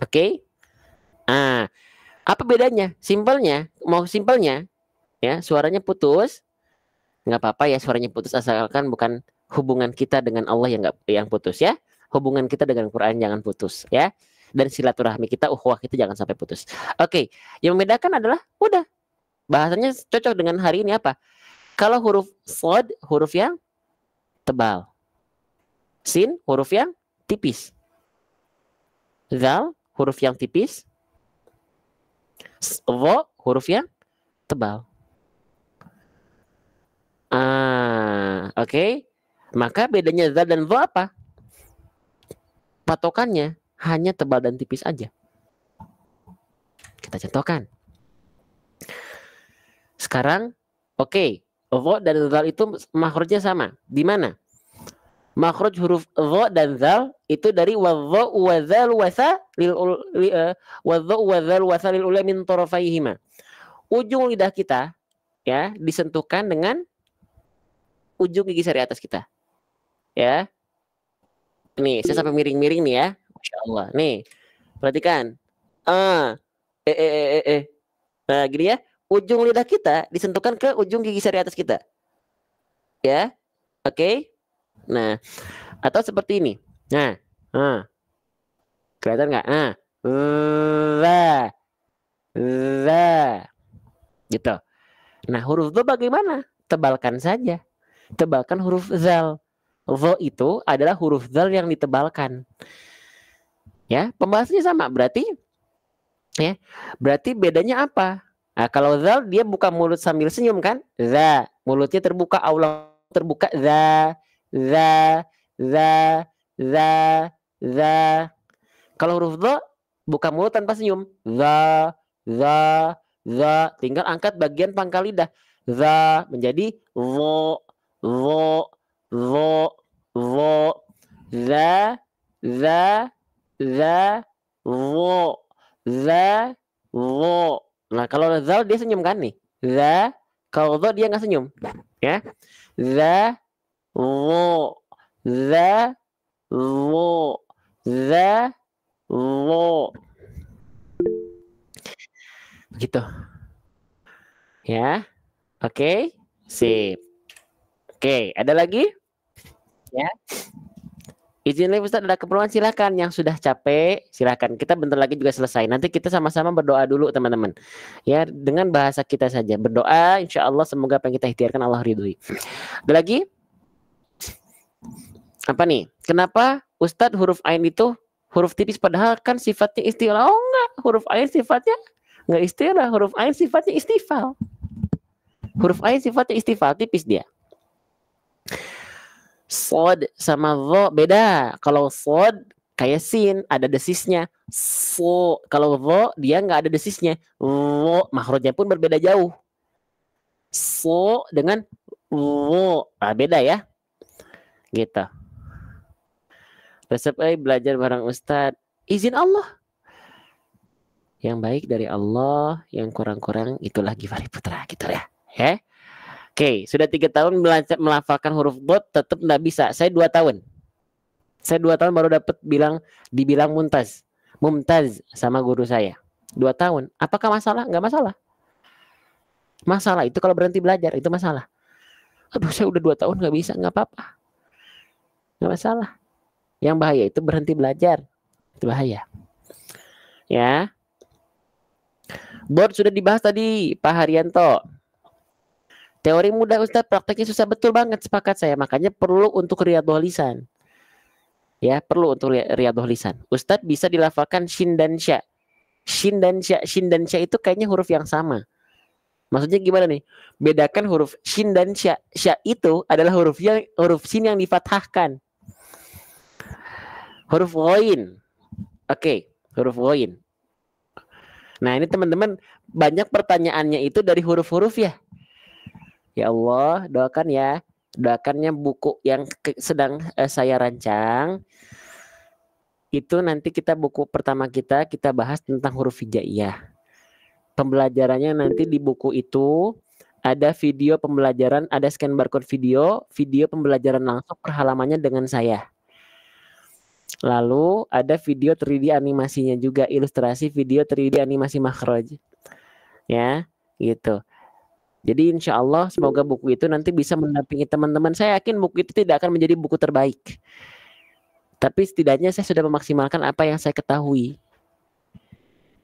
Oke. Ah, apa bedanya? Simpelnya, mau simpelnya ya, suaranya putus. Nggak apa-apa ya suaranya putus, asalkan bukan hubungan kita dengan Allah yang putus ya. Hubungan kita dengan Quran jangan putus ya. Dan silaturahmi kita, ukhuwah kita jangan sampai putus. Oke, yang membedakan adalah udah bahasanya cocok dengan hari ini apa? Kalau huruf shad huruf yang tebal. Sin huruf yang tipis. Dzal huruf yang tipis. Dha huruf yang tebal. Oke. Maka bedanya dzal dan dha apa? Patokannya hanya tebal dan tipis aja. Kita contohkan. Sekarang, oke, dha dan dzal itu makhrajnya sama. Di mana? Makhraj huruf dha dan dzal itu dari wadha wa dzal wa tha lil ula min tarafaihima. Ujung lidah kita ya disentuhkan dengan ujung gigi sari atas kita. Ya. Nih, saya sampai miring-miring nih ya. Masya Allah. Nih, perhatikan. Nah, gini ya. Ujung lidah kita disentuhkan ke ujung gigi sari atas kita. Ya. Oke. Nah, atau seperti ini. Nah, kelihatan nggak? Gitu. Nah, huruf dha bagaimana? Tebalkan saja. Tebalkan huruf dzal. Dha itu adalah huruf dzal yang ditebalkan. Ya, pembahasannya sama. Berarti bedanya apa? Nah, kalau zal dia buka mulut sambil senyum kan? Za, mulutnya terbuka, aulang terbuka, za, za, za, za. Kalau huruf dha buka mulut tanpa senyum. Za, tinggal angkat bagian pangkal lidah. Za menjadi wo, wo, wo, wo. Za, za, wo, za, wo. Nah, kalau zal dia senyum kan nih. Za, kalau dha dia nggak senyum. Ya. Za, wo, za, wo, za, wo. Gitu. Ya. Oke. Sip. Oke, ada lagi? Ya. Izin live Ustaz, ada keperluan silakan. Yang sudah capek silakan. Kita bentar lagi juga selesai. Nanti kita sama-sama berdoa dulu teman-teman. Ya, dengan bahasa kita saja. Berdoa insya Allah semoga apa yang kita ikhtiarkan Allah ridhoi. Ada lagi? Apa nih? Kenapa Ustadz huruf ain itu huruf tipis padahal kan sifatnya istilah? Oh enggak, huruf ain sifatnya enggak istilah. Huruf ain sifatnya istifal. Huruf ain sifatnya istifal, tipis dia. Sod sama dho beda. Kalau sod kayak sin ada desisnya. So kalau dho dia nggak ada desisnya. Wo makhrajnya pun berbeda jauh. So dengan wo beda ya. Gitu. Resep belajar bareng Ustadz. Izin Allah. Yang baik dari Allah, yang kurang-kurang itulah Givari Putra gitu ya. Ya. Oke, sudah 3 tahun melafalkan huruf dot tetap nggak bisa. Saya 2 tahun. Saya 2 tahun baru dapat dibilang mumtaz sama guru saya. 2 tahun. Apakah masalah? Nggak masalah. Masalah itu kalau berhenti belajar itu masalah. Aduh, saya udah 2 tahun nggak bisa, nggak apa-apa. Nggak masalah. Yang bahaya itu berhenti belajar. Itu bahaya. Ya. Board sudah dibahas tadi, Pak Haryanto. Teori mudah Ustadz, prakteknya susah, betul banget, sepakat saya. Makanya perlu untuk riyadhah lisan. Ya, perlu untuk riyadhah lisan. Ustadz bisa dilafalkan shin dan sya. Shin dan sya itu kayaknya huruf yang sama. Maksudnya gimana nih? Bedakan huruf shin dan sya. Sya itu adalah huruf shin yang difathahkan. Huruf ghain. Oke, huruf ghain. Nah, ini teman-teman banyak pertanyaannya itu dari huruf-huruf ya. Ya Allah, doakan ya. Doakannya buku yang sedang saya rancang. Itu nanti buku pertama kita bahas tentang huruf hijaiyah. Pembelajarannya nanti di buku itu ada video pembelajaran, ada scan barcode video pembelajaran langsung per halamannya dengan saya. Lalu ada video 3D animasinya juga, ilustrasi video 3D animasi makhraj. Ya, gitu. Jadi insya Allah semoga buku itu nanti bisa mendampingi teman-teman. Saya yakin buku itu tidak akan menjadi buku terbaik. Tapi setidaknya saya sudah memaksimalkan apa yang saya ketahui.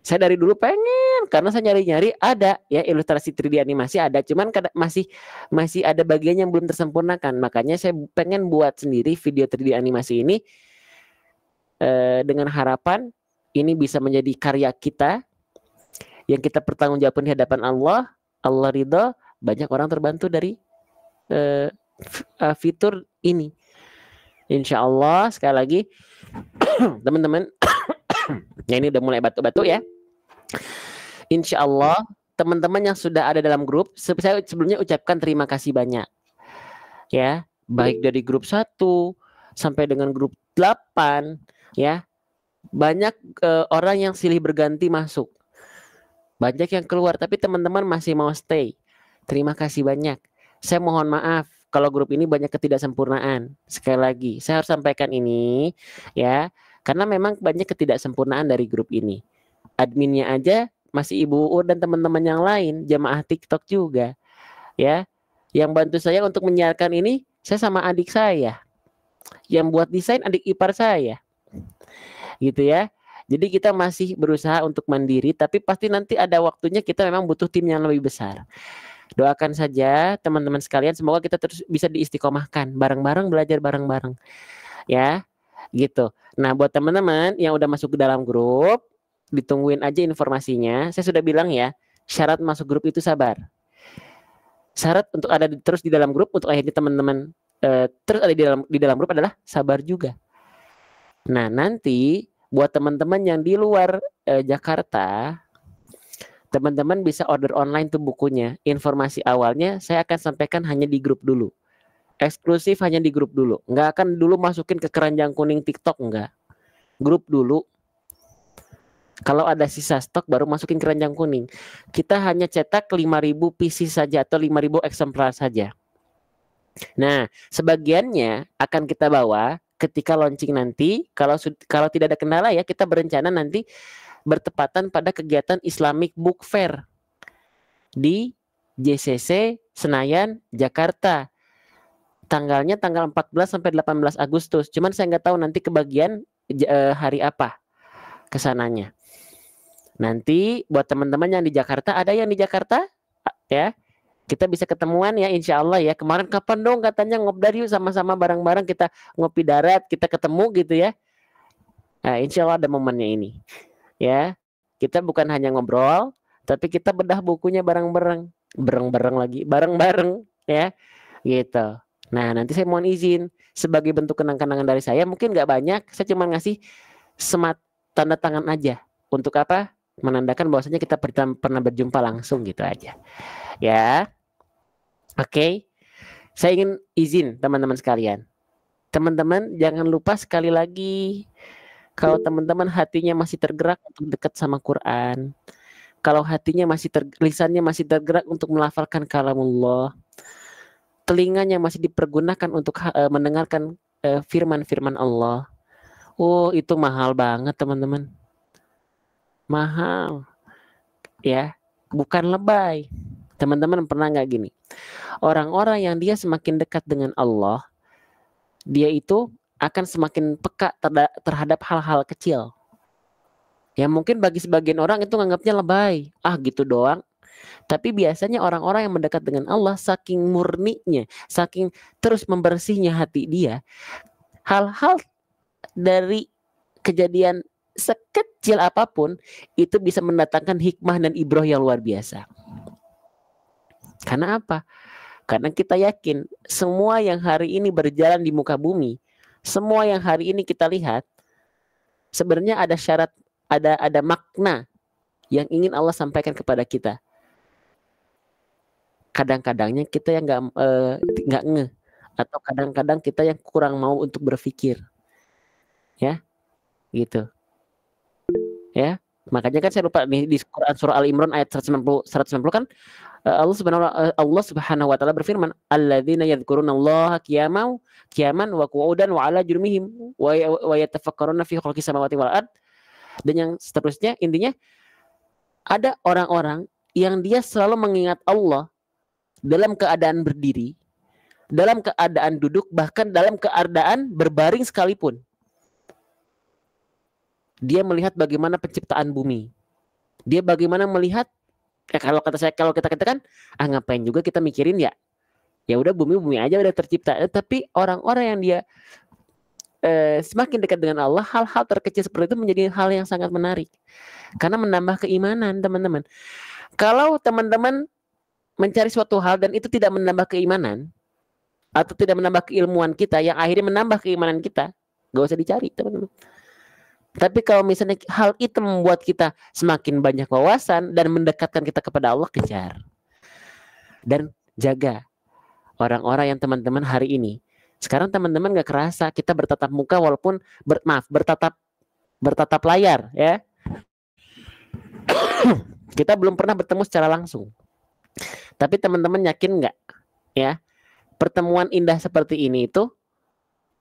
Saya dari dulu pengen, karena saya nyari-nyari ada ya ilustrasi 3D animasi ada, cuman masih ada bagian yang belum tersempurnakan. Makanya saya pengen buat sendiri video 3D animasi ini dengan harapan ini bisa menjadi karya kita yang kita pertanggungjawabkan di hadapan Allah. Allah ridho, banyak orang terbantu dari fitur ini. Insya Allah sekali lagi teman-teman, ya ini udah mulai batuk-batuk ya. Insya Allah teman-teman yang sudah ada dalam grup, saya sebelumnya ucapkan terima kasih banyak. Ya, baik dari grup 1 sampai dengan grup 8 ya. Banyak orang yang silih berganti masuk. Banyak yang keluar, tapi teman-teman masih mau stay. Terima kasih banyak. Saya mohon maaf kalau grup ini banyak ketidaksempurnaan. Sekali lagi, saya harus sampaikan ini ya, karena memang banyak ketidaksempurnaan dari grup ini. Adminnya aja masih Ibu Uur dan teman-teman yang lain, jamaah TikTok juga. Ya. Yang bantu saya untuk menyiarkan ini, saya sama adik saya. Yang buat desain adik ipar saya. Gitu ya. Jadi kita masih berusaha untuk mandiri, tapi pasti nanti ada waktunya kita memang butuh tim yang lebih besar. Doakan saja teman-teman sekalian, semoga kita terus bisa diistiqomahkan, bareng-bareng belajar bareng-bareng. Ya, gitu. Nah, buat teman-teman yang udah masuk ke dalam grup, ditungguin aja informasinya. Saya sudah bilang ya, syarat masuk grup itu sabar. Syarat untuk ada terus di dalam grup, untuk akhirnya teman-teman terus ada di dalam grup adalah sabar juga. Nah, nanti buat teman-teman yang di luar Jakarta, teman-teman bisa order online tuh bukunya. Informasi awalnya saya akan sampaikan hanya di grup dulu. Eksklusif hanya di grup dulu. Nggak akan dulu masukin ke keranjang kuning TikTok, enggak. Grup dulu. Kalau ada sisa stok baru masukin keranjang kuning. Kita hanya cetak 5.000 PC saja atau 5.000 eksemplar saja. Nah, sebagiannya akan kita bawa ketika launching nanti. Kalau tidak ada kendala ya, kita berencana nanti bertepatan pada kegiatan Islamic Book Fair di JCC Senayan, Jakarta. Tanggalnya tanggal 14 sampai 18 Agustus. Cuman saya nggak tahu nanti kebagian hari apa kesananya. Nanti buat teman-teman yang di Jakarta, ada yang di Jakarta ya, kita bisa ketemuan ya insya Allah ya. Kemarin kapan dong katanya ngobdar yuk sama-sama bareng-bareng kita ngopi darat, kita ketemu gitu ya. Nah, insya Allah ada momennya ini ya. Kita bukan hanya ngobrol, tapi kita bedah bukunya bareng-bareng ya gitu. Nah, nanti saya mohon izin sebagai bentuk kenang-kenangan dari saya, mungkin nggak banyak, saya cuma ngasih tanda tangan aja. Untuk apa? Menandakan bahwasanya kita pernah berjumpa langsung gitu aja. Ya. Oke. Saya ingin izin teman-teman sekalian. Teman-teman jangan lupa sekali lagi, kalau teman-teman hatinya masih tergerak untuk dekat sama Quran, kalau hatinya lisannya masih tergerak untuk melafalkan kalamullah, telinganya masih dipergunakan untuk mendengarkan firman-firman Allah. Oh, itu mahal banget teman-teman. Mahal ya, bukan lebay. Teman-teman pernah nggak gini, orang-orang yang dia semakin dekat dengan Allah, dia itu akan semakin peka terhadap hal-hal kecil ya, mungkin bagi sebagian orang itu nganggapnya lebay, gitu doang. Tapi biasanya orang-orang yang mendekat dengan Allah, saking murninya, saking terus membersihnya hati dia, hal-hal dari kejadian sekecil apapun itu bisa mendatangkan hikmah dan ibroh yang luar biasa. Karena apa? Karena kita yakin semua yang hari ini berjalan di muka bumi, semua yang hari ini kita lihat, sebenarnya ada syarat, ada makna yang ingin Allah sampaikan kepada kita. Kadang-kadangnya kita yang nggak ngeh, atau kadang-kadang kita yang kurang mau untuk berpikir, ya, gitu. Ya, makanya kan saya lupa nih di Quran surah Al Imran ayat 190 kan Allah Subhanahu wa taala berfirman, alladzina yadhkurunallaha qiyaman wa qu'udan wa ala jurmihim wa yatafakkaruna fi khalqis samawati wal ard, dan yang seterusnya. Intinya ada orang-orang yang dia selalu mengingat Allah dalam keadaan berdiri, dalam keadaan duduk, bahkan dalam keadaan berbaring sekalipun. Dia melihat bagaimana penciptaan bumi. Dia bagaimana melihat, kalau kita katakan, ngapain juga kita mikirin ya. Ya udah bumi aja udah tercipta. Tapi orang-orang yang dia semakin dekat dengan Allah, hal-hal terkecil seperti itu menjadi hal yang sangat menarik. Karena menambah keimanan, teman-teman. Kalau teman-teman mencari suatu hal dan itu tidak menambah keimanan, atau tidak menambah keilmuan kita, yang akhirnya menambah keimanan kita, gak usah dicari, teman-teman. Tapi kalau misalnya hal itu membuat kita semakin banyak wawasan dan mendekatkan kita kepada Allah, kejar. Dan jaga orang-orang yang teman-teman hari ini. Sekarang teman-teman gak kerasa kita bertatap muka walaupun bertatap layar ya. Kita belum pernah bertemu secara langsung. Tapi teman-teman yakin gak ya, pertemuan indah seperti ini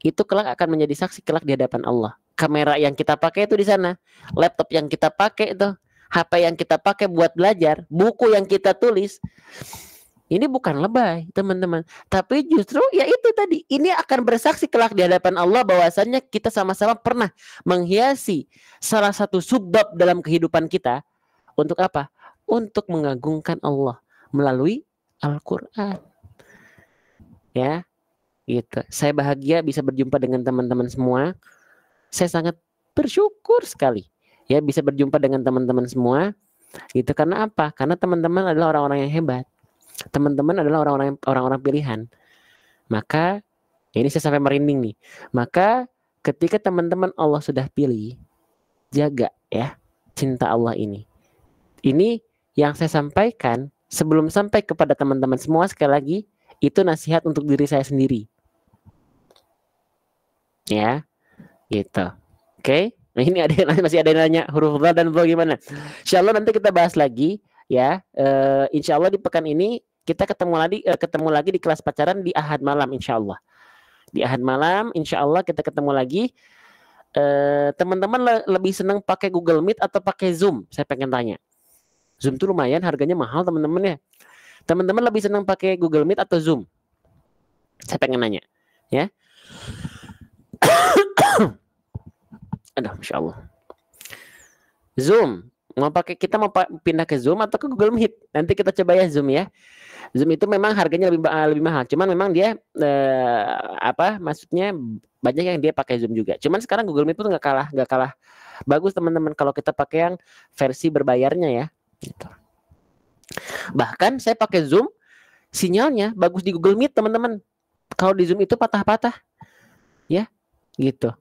itu kelak akan menjadi saksi kelak di hadapan Allah. Kamera yang kita pakai itu di sana, laptop yang kita pakai itu, HP yang kita pakai buat belajar, buku yang kita tulis, ini bukan lebay, teman-teman. Tapi justru ya itu tadi, ini akan bersaksi kelak di hadapan Allah bahwasannya kita sama-sama pernah menghiasi salah satu subbab dalam kehidupan kita. Untuk apa? Untuk mengagungkan Allah melalui Al-Quran. Ya, gitu. Saya bahagia bisa berjumpa dengan teman-teman semua. Saya sangat bersyukur sekali ya bisa berjumpa dengan teman-teman semua. Gitu. Karena apa? Karena teman-teman adalah orang-orang yang hebat. Teman-teman adalah orang-orang pilihan. Maka ini saya sampai merinding nih. Maka ketika teman-teman Allah sudah pilih, jaga ya cinta Allah ini. Ini yang saya sampaikan sebelum sampai kepada teman-teman semua, sekali lagi itu nasihat untuk diri saya sendiri. Ya, gitu. Oke. Nah, ini masih ada yang nanya huruf dha dan dha gimana? Insya Allah nanti kita bahas lagi ya. Insya Allah di pekan ini kita ketemu lagi di kelas pacaran di Ahad malam insya Allah. Di Ahad malam insya Allah kita ketemu lagi. Teman-teman lebih senang pakai Google Meet atau pakai Zoom? Saya pengen tanya. Zoom tuh lumayan harganya mahal teman-teman ya. Teman-teman lebih senang pakai Google Meet atau Zoom? Saya pengen nanya ya. Aduh, Masya Allah. Zoom. Kita mau pindah ke Zoom atau ke Google Meet? Nanti kita coba ya Zoom ya. Zoom itu memang harganya lebih mahal. Cuman memang dia maksudnya banyak yang dia pakai Zoom juga. Cuman sekarang Google Meet itu nggak kalah bagus teman-teman kalau kita pakai yang versi berbayarnya ya. Gitu. Bahkan saya pakai Zoom, sinyalnya bagus di Google Meet teman-teman. Kalau di Zoom itu patah-patah, ya, gitu.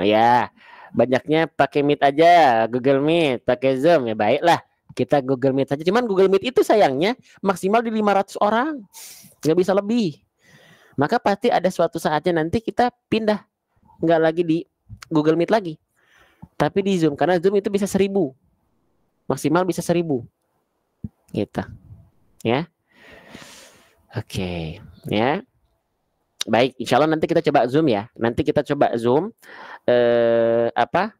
Ya, banyaknya pakai Meet aja, Google Meet, pakai Zoom ya baiklah. Kita Google Meet saja. Cuman Google Meet itu sayangnya maksimal di 500 orang, nggak bisa lebih. Maka pasti ada suatu saatnya nanti kita pindah, nggak lagi di Google Meet lagi, tapi di Zoom, karena Zoom itu bisa 1000, maksimal bisa 1000, gitu, ya. Oke, ya. Baik, insya Allah nanti kita coba Zoom ya. Nanti kita coba Zoom, apa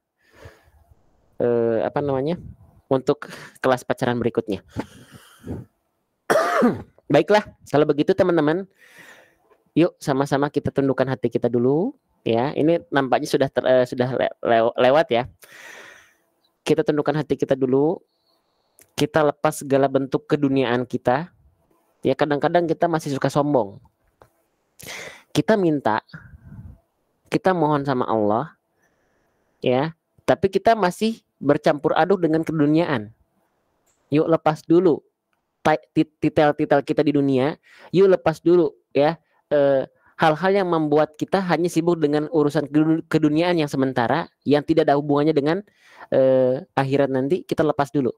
namanya, untuk kelas pacaran berikutnya. Baiklah, kalau begitu teman-teman, yuk sama-sama kita tundukkan hati kita dulu ya. Ini nampaknya sudah lewat ya. Kita tundukkan hati kita dulu. Kita lepas segala bentuk keduniaan kita. Ya, kadang-kadang kita masih suka sombong. Kita minta, kita mohon sama Allah ya, tapi kita masih bercampur aduk dengan keduniaan. Yuk lepas dulu titel-titel kita di dunia. Yuk lepas dulu ya hal-hal yang membuat kita hanya sibuk dengan urusan keduniaan yang sementara, yang tidak ada hubungannya dengan akhirat nanti. Kita lepas dulu.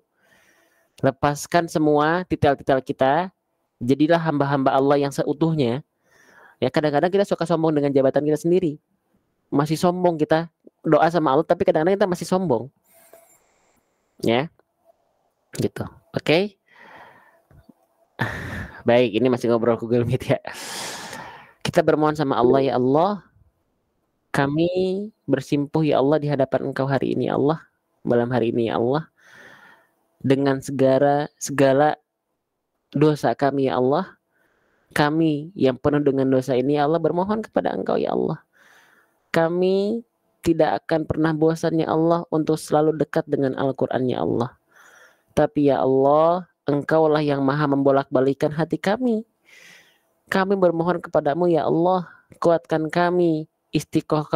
Lepaskan semua titel-titel kita. Jadilah hamba-hamba Allah yang seutuhnya. Ya, kadang-kadang kita suka sombong dengan jabatan kita sendiri. Masih sombong kita doa sama Allah, tapi kadang-kadang kita masih sombong. Ya. Gitu. Oke. Baik, ini masih ngobrol Google Meet ya. Kita bermohon sama Allah, ya Allah, kami bersimpuh ya Allah di hadapan Engkau hari ini ya Allah, malam hari ini ya Allah, dengan segala dosa kami ya Allah. Kami yang penuh dengan dosa ini ya Allah bermohon kepada Engkau ya Allah. Kami tidak akan pernah bosan ya Allah untuk selalu dekat dengan Al-Quran ya Allah. Tapi ya Allah, Engkaulah yang maha membolak-balikan hati kami. Kami bermohon kepadamu ya Allah, kuatkan kami,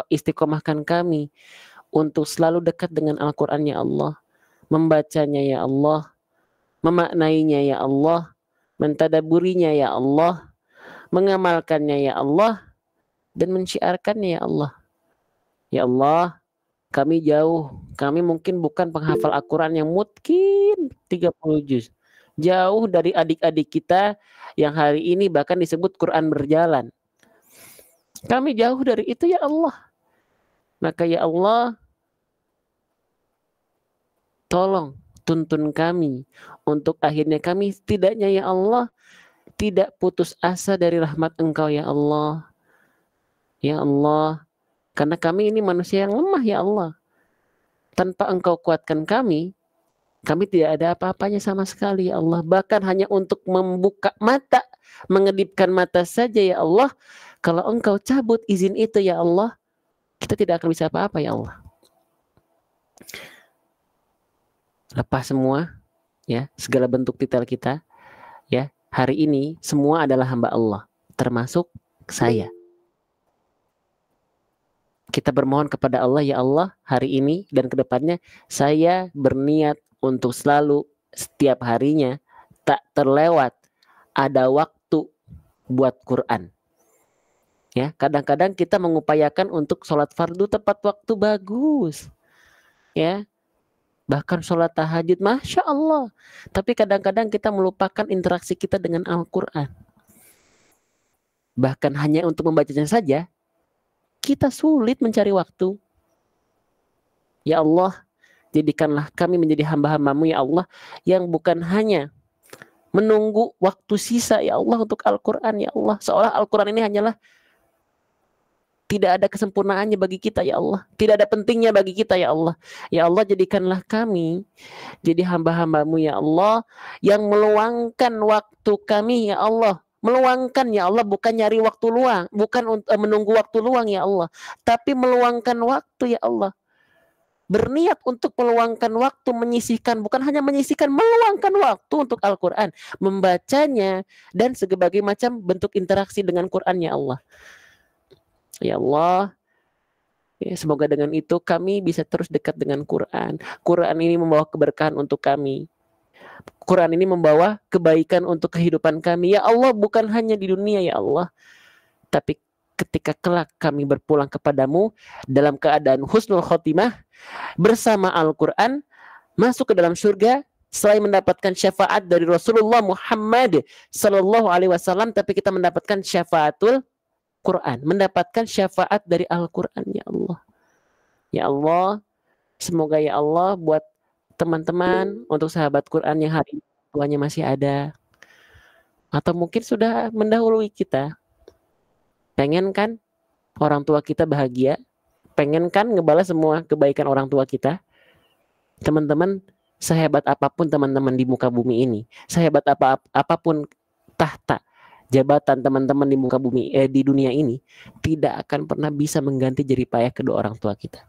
istiqomahkan kami untuk selalu dekat dengan Al-Quran ya Allah. Membacanya ya Allah, memaknainya ya Allah, mentadaburinya ya Allah, mengamalkannya ya Allah, dan mensyiarkannya ya Allah. Ya Allah, kami jauh, kami mungkin bukan penghafal Al-Quran yang mungkin 30 juz. Jauh dari adik-adik kita yang hari ini bahkan disebut Quran berjalan. Kami jauh dari itu ya Allah. Maka ya Allah, tolong tuntun kami untuk akhirnya kami setidaknya ya Allah tidak putus asa dari rahmat Engkau ya Allah. Ya Allah, karena kami ini manusia yang lemah ya Allah. Tanpa Engkau kuatkan kami tidak ada apa-apanya sama sekali ya Allah. Bahkan hanya untuk membuka mata, mengedipkan mata saja ya Allah. Kalau Engkau cabut izin itu ya Allah, kita tidak akan bisa apa-apa ya Allah. Lepas semua ya, segala bentuk titel kita ya. Hari ini semua adalah hamba Allah, termasuk saya. Kita bermohon kepada Allah, ya Allah, hari ini dan kedepannya saya berniat untuk selalu setiap harinya tak terlewat ada waktu buat Quran. Ya, kadang-kadang kita mengupayakan untuk sholat fardu tepat waktu bagus. Ya, bahkan sholat tahajud, Masya Allah. Tapi kadang-kadang kita melupakan interaksi kita dengan Al-Quran. Bahkan hanya untuk membacanya saja, kita sulit mencari waktu. Ya Allah, jadikanlah kami menjadi hamba-hambamu, ya Allah, yang bukan hanya menunggu waktu sisa, ya Allah, untuk Al-Quran, ya Allah. Seolah Al-Quran ini hanyalah tidak ada kesempurnaannya bagi kita, ya Allah. Tidak ada pentingnya bagi kita, ya Allah. Ya Allah, jadikanlah kami jadi hamba-hambamu, ya Allah, yang meluangkan waktu kami, ya Allah. Meluangkan, ya Allah, bukan nyari waktu luang, bukan menunggu waktu luang, ya Allah, tapi meluangkan waktu, ya Allah. Berniat untuk meluangkan waktu, menyisihkan, bukan hanya menyisihkan, meluangkan waktu untuk Al-Quran, membacanya, dan sebagai macam bentuk interaksi dengan Quran, ya Allah. Ya Allah, ya, semoga dengan itu kami bisa terus dekat dengan Quran. Quran ini membawa keberkahan untuk kami. Quran ini membawa kebaikan untuk kehidupan kami. Ya Allah, bukan hanya di dunia, ya Allah, tapi ketika kelak kami berpulang kepadamu dalam keadaan husnul khotimah bersama Al-Quran, masuk ke dalam surga selain mendapatkan syafaat dari Rasulullah Muhammad Sallallahu Alaihi Wasallam, tapi kita mendapatkan syafaatul Quran, mendapatkan syafaat dari Al-Quran, ya Allah. Ya Allah, semoga, ya Allah, buat teman-teman, untuk sahabat Quran yang hari ini tuanya masih ada, atau mungkin sudah mendahului kita, pengen kan orang tua kita bahagia, pengen kan ngebalas semua kebaikan orang tua kita. Teman-teman, sehebat apapun teman-teman di muka bumi ini, sehebat apapun tahta jabatan teman-teman di muka bumi, di dunia ini, tidak akan pernah bisa mengganti jerih payah kedua orang tua kita.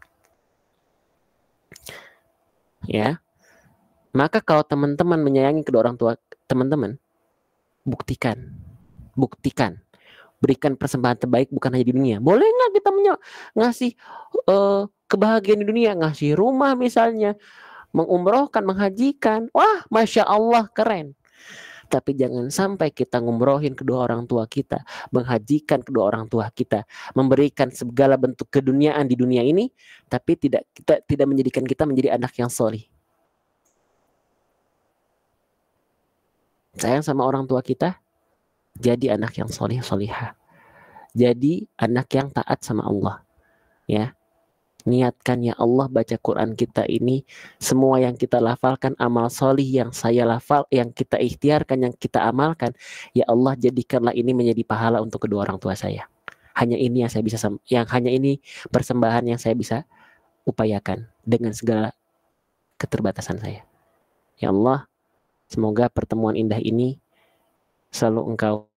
Ya, maka kalau teman-teman menyayangi kedua orang tua teman-teman, buktikan, berikan persembahan terbaik bukan hanya di dunia. Boleh nggak kita ngasih kebahagiaan di dunia, ngasih rumah misalnya, mengumrohkan, menghajikan, wah, Masya Allah, keren. Tapi jangan sampai kita ngumrohin kedua orang tua kita, menghajikan kedua orang tua kita, memberikan segala bentuk keduniaan di dunia ini, tapi tidak menjadikan kita menjadi anak yang solih. Sayang sama orang tua kita, jadi anak yang solih solihah, jadi anak yang taat sama Allah. Ya, niatkan, ya Allah, baca Quran kita ini, semua yang kita lafalkan, amal solih yang saya lafal, yang kita ikhtiarkan, yang kita amalkan, ya Allah, jadikanlah ini menjadi pahala untuk kedua orang tua saya. Hanya ini yang saya bisa, hanya ini persembahan yang saya bisa upayakan dengan segala keterbatasan saya. Ya Allah, semoga pertemuan indah ini selalu Engkau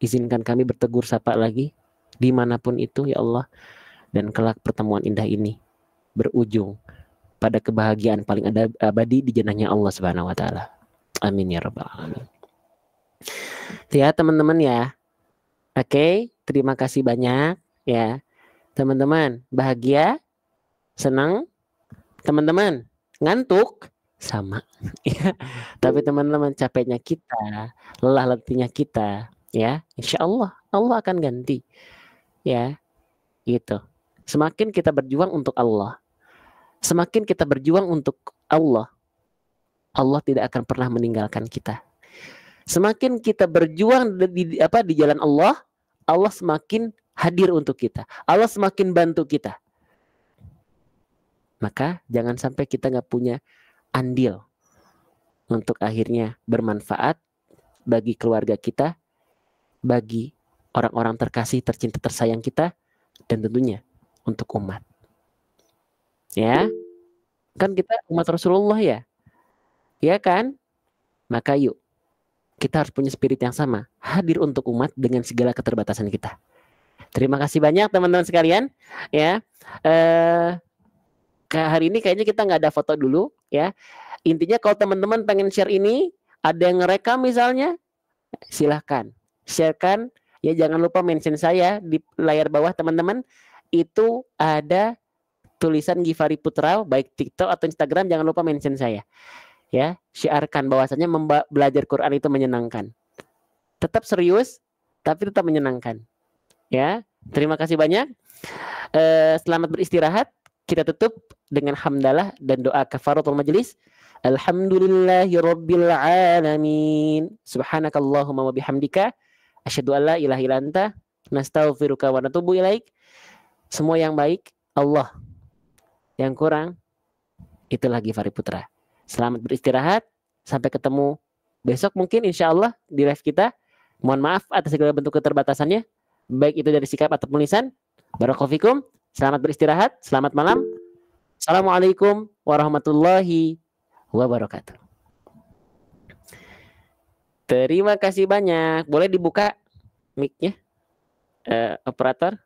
izinkan kami bertegur sapa lagi dimanapun itu, ya Allah. Dan kelak pertemuan indah ini berujung pada kebahagiaan paling abadi di jannahnya Allah Subhanahu wa taala. Amin ya rabbal alamin. Ya, teman-teman ya. Oke, terima kasih banyak ya. Teman-teman, bahagia? Senang? Teman-teman, ngantuk? Sama. Ya. Tapi teman-teman, capeknya kita, lelah letihnya kita, ya, insya Allah Allah akan ganti. Ya, gitu. Semakin kita berjuang untuk Allah, semakin kita berjuang untuk Allah, Allah tidak akan pernah meninggalkan kita. Semakin kita berjuang di jalan Allah, Allah semakin hadir untuk kita. Allah semakin bantu kita. Maka jangan sampai kita nggak punya andil untuk akhirnya bermanfaat bagi keluarga kita, bagi orang-orang terkasih, tercinta, tersayang kita, dan tentunya untuk umat. Ya, kan kita umat Rasulullah ya, ya kan? Maka yuk, kita harus punya spirit yang sama, hadir untuk umat dengan segala keterbatasan kita. Terima kasih banyak teman-teman sekalian. Ya, hari ini kayaknya kita nggak ada foto dulu. Ya, intinya kalau teman-teman pengen share ini, ada yang ngerekam misalnya, silahkan sharekan. Ya, jangan lupa mention saya di layar bawah teman-teman. itu ada tulisan Givari Putra, baik TikTok atau Instagram, jangan lupa mention saya. Ya, syiarkan bahwasanya belajar Quran itu menyenangkan. Tetap serius, tapi tetap menyenangkan. Ya, terima kasih banyak. Selamat beristirahat. Kita tutup dengan hamdalah dan doa kafaratul majelis. Alhamdulillahirabbil alamin. Subhanakallahumma wa bihamdika asyhadu an la ilaha illa anta nastaghfiruka wa natubu ilaik. Semua yang baik Allah, yang kurang itulah Givari Putra. Selamat beristirahat. Sampai ketemu besok mungkin insyaallah di live kita. Mohon maaf atas segala bentuk keterbatasannya, baik itu dari sikap atau lisan. Barakallahu fikum. Selamat beristirahat. Selamat malam. Assalamualaikum warahmatullahi wabarakatuh. Terima kasih banyak. Boleh dibuka mic-nya, operator?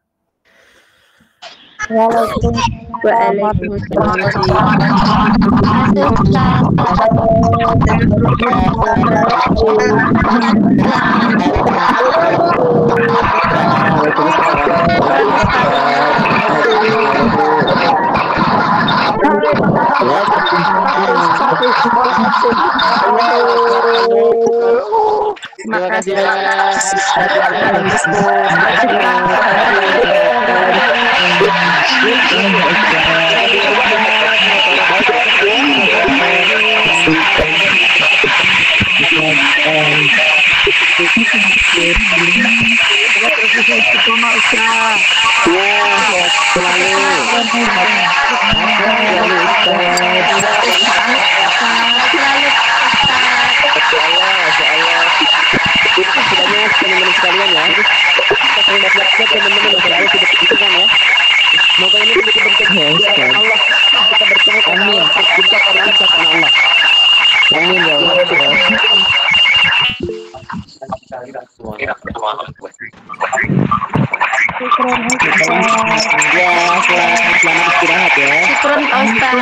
Terima kasih teman-teman sekalian ya. Teman-teman selalu tidak begitu kan ya. Semoga ini menjadi bentuk Allah kita bertemu karena Allah, kita karena Allah. Amin ya Allah. Selamat istirahat ya. Syukron Pak Ustaz.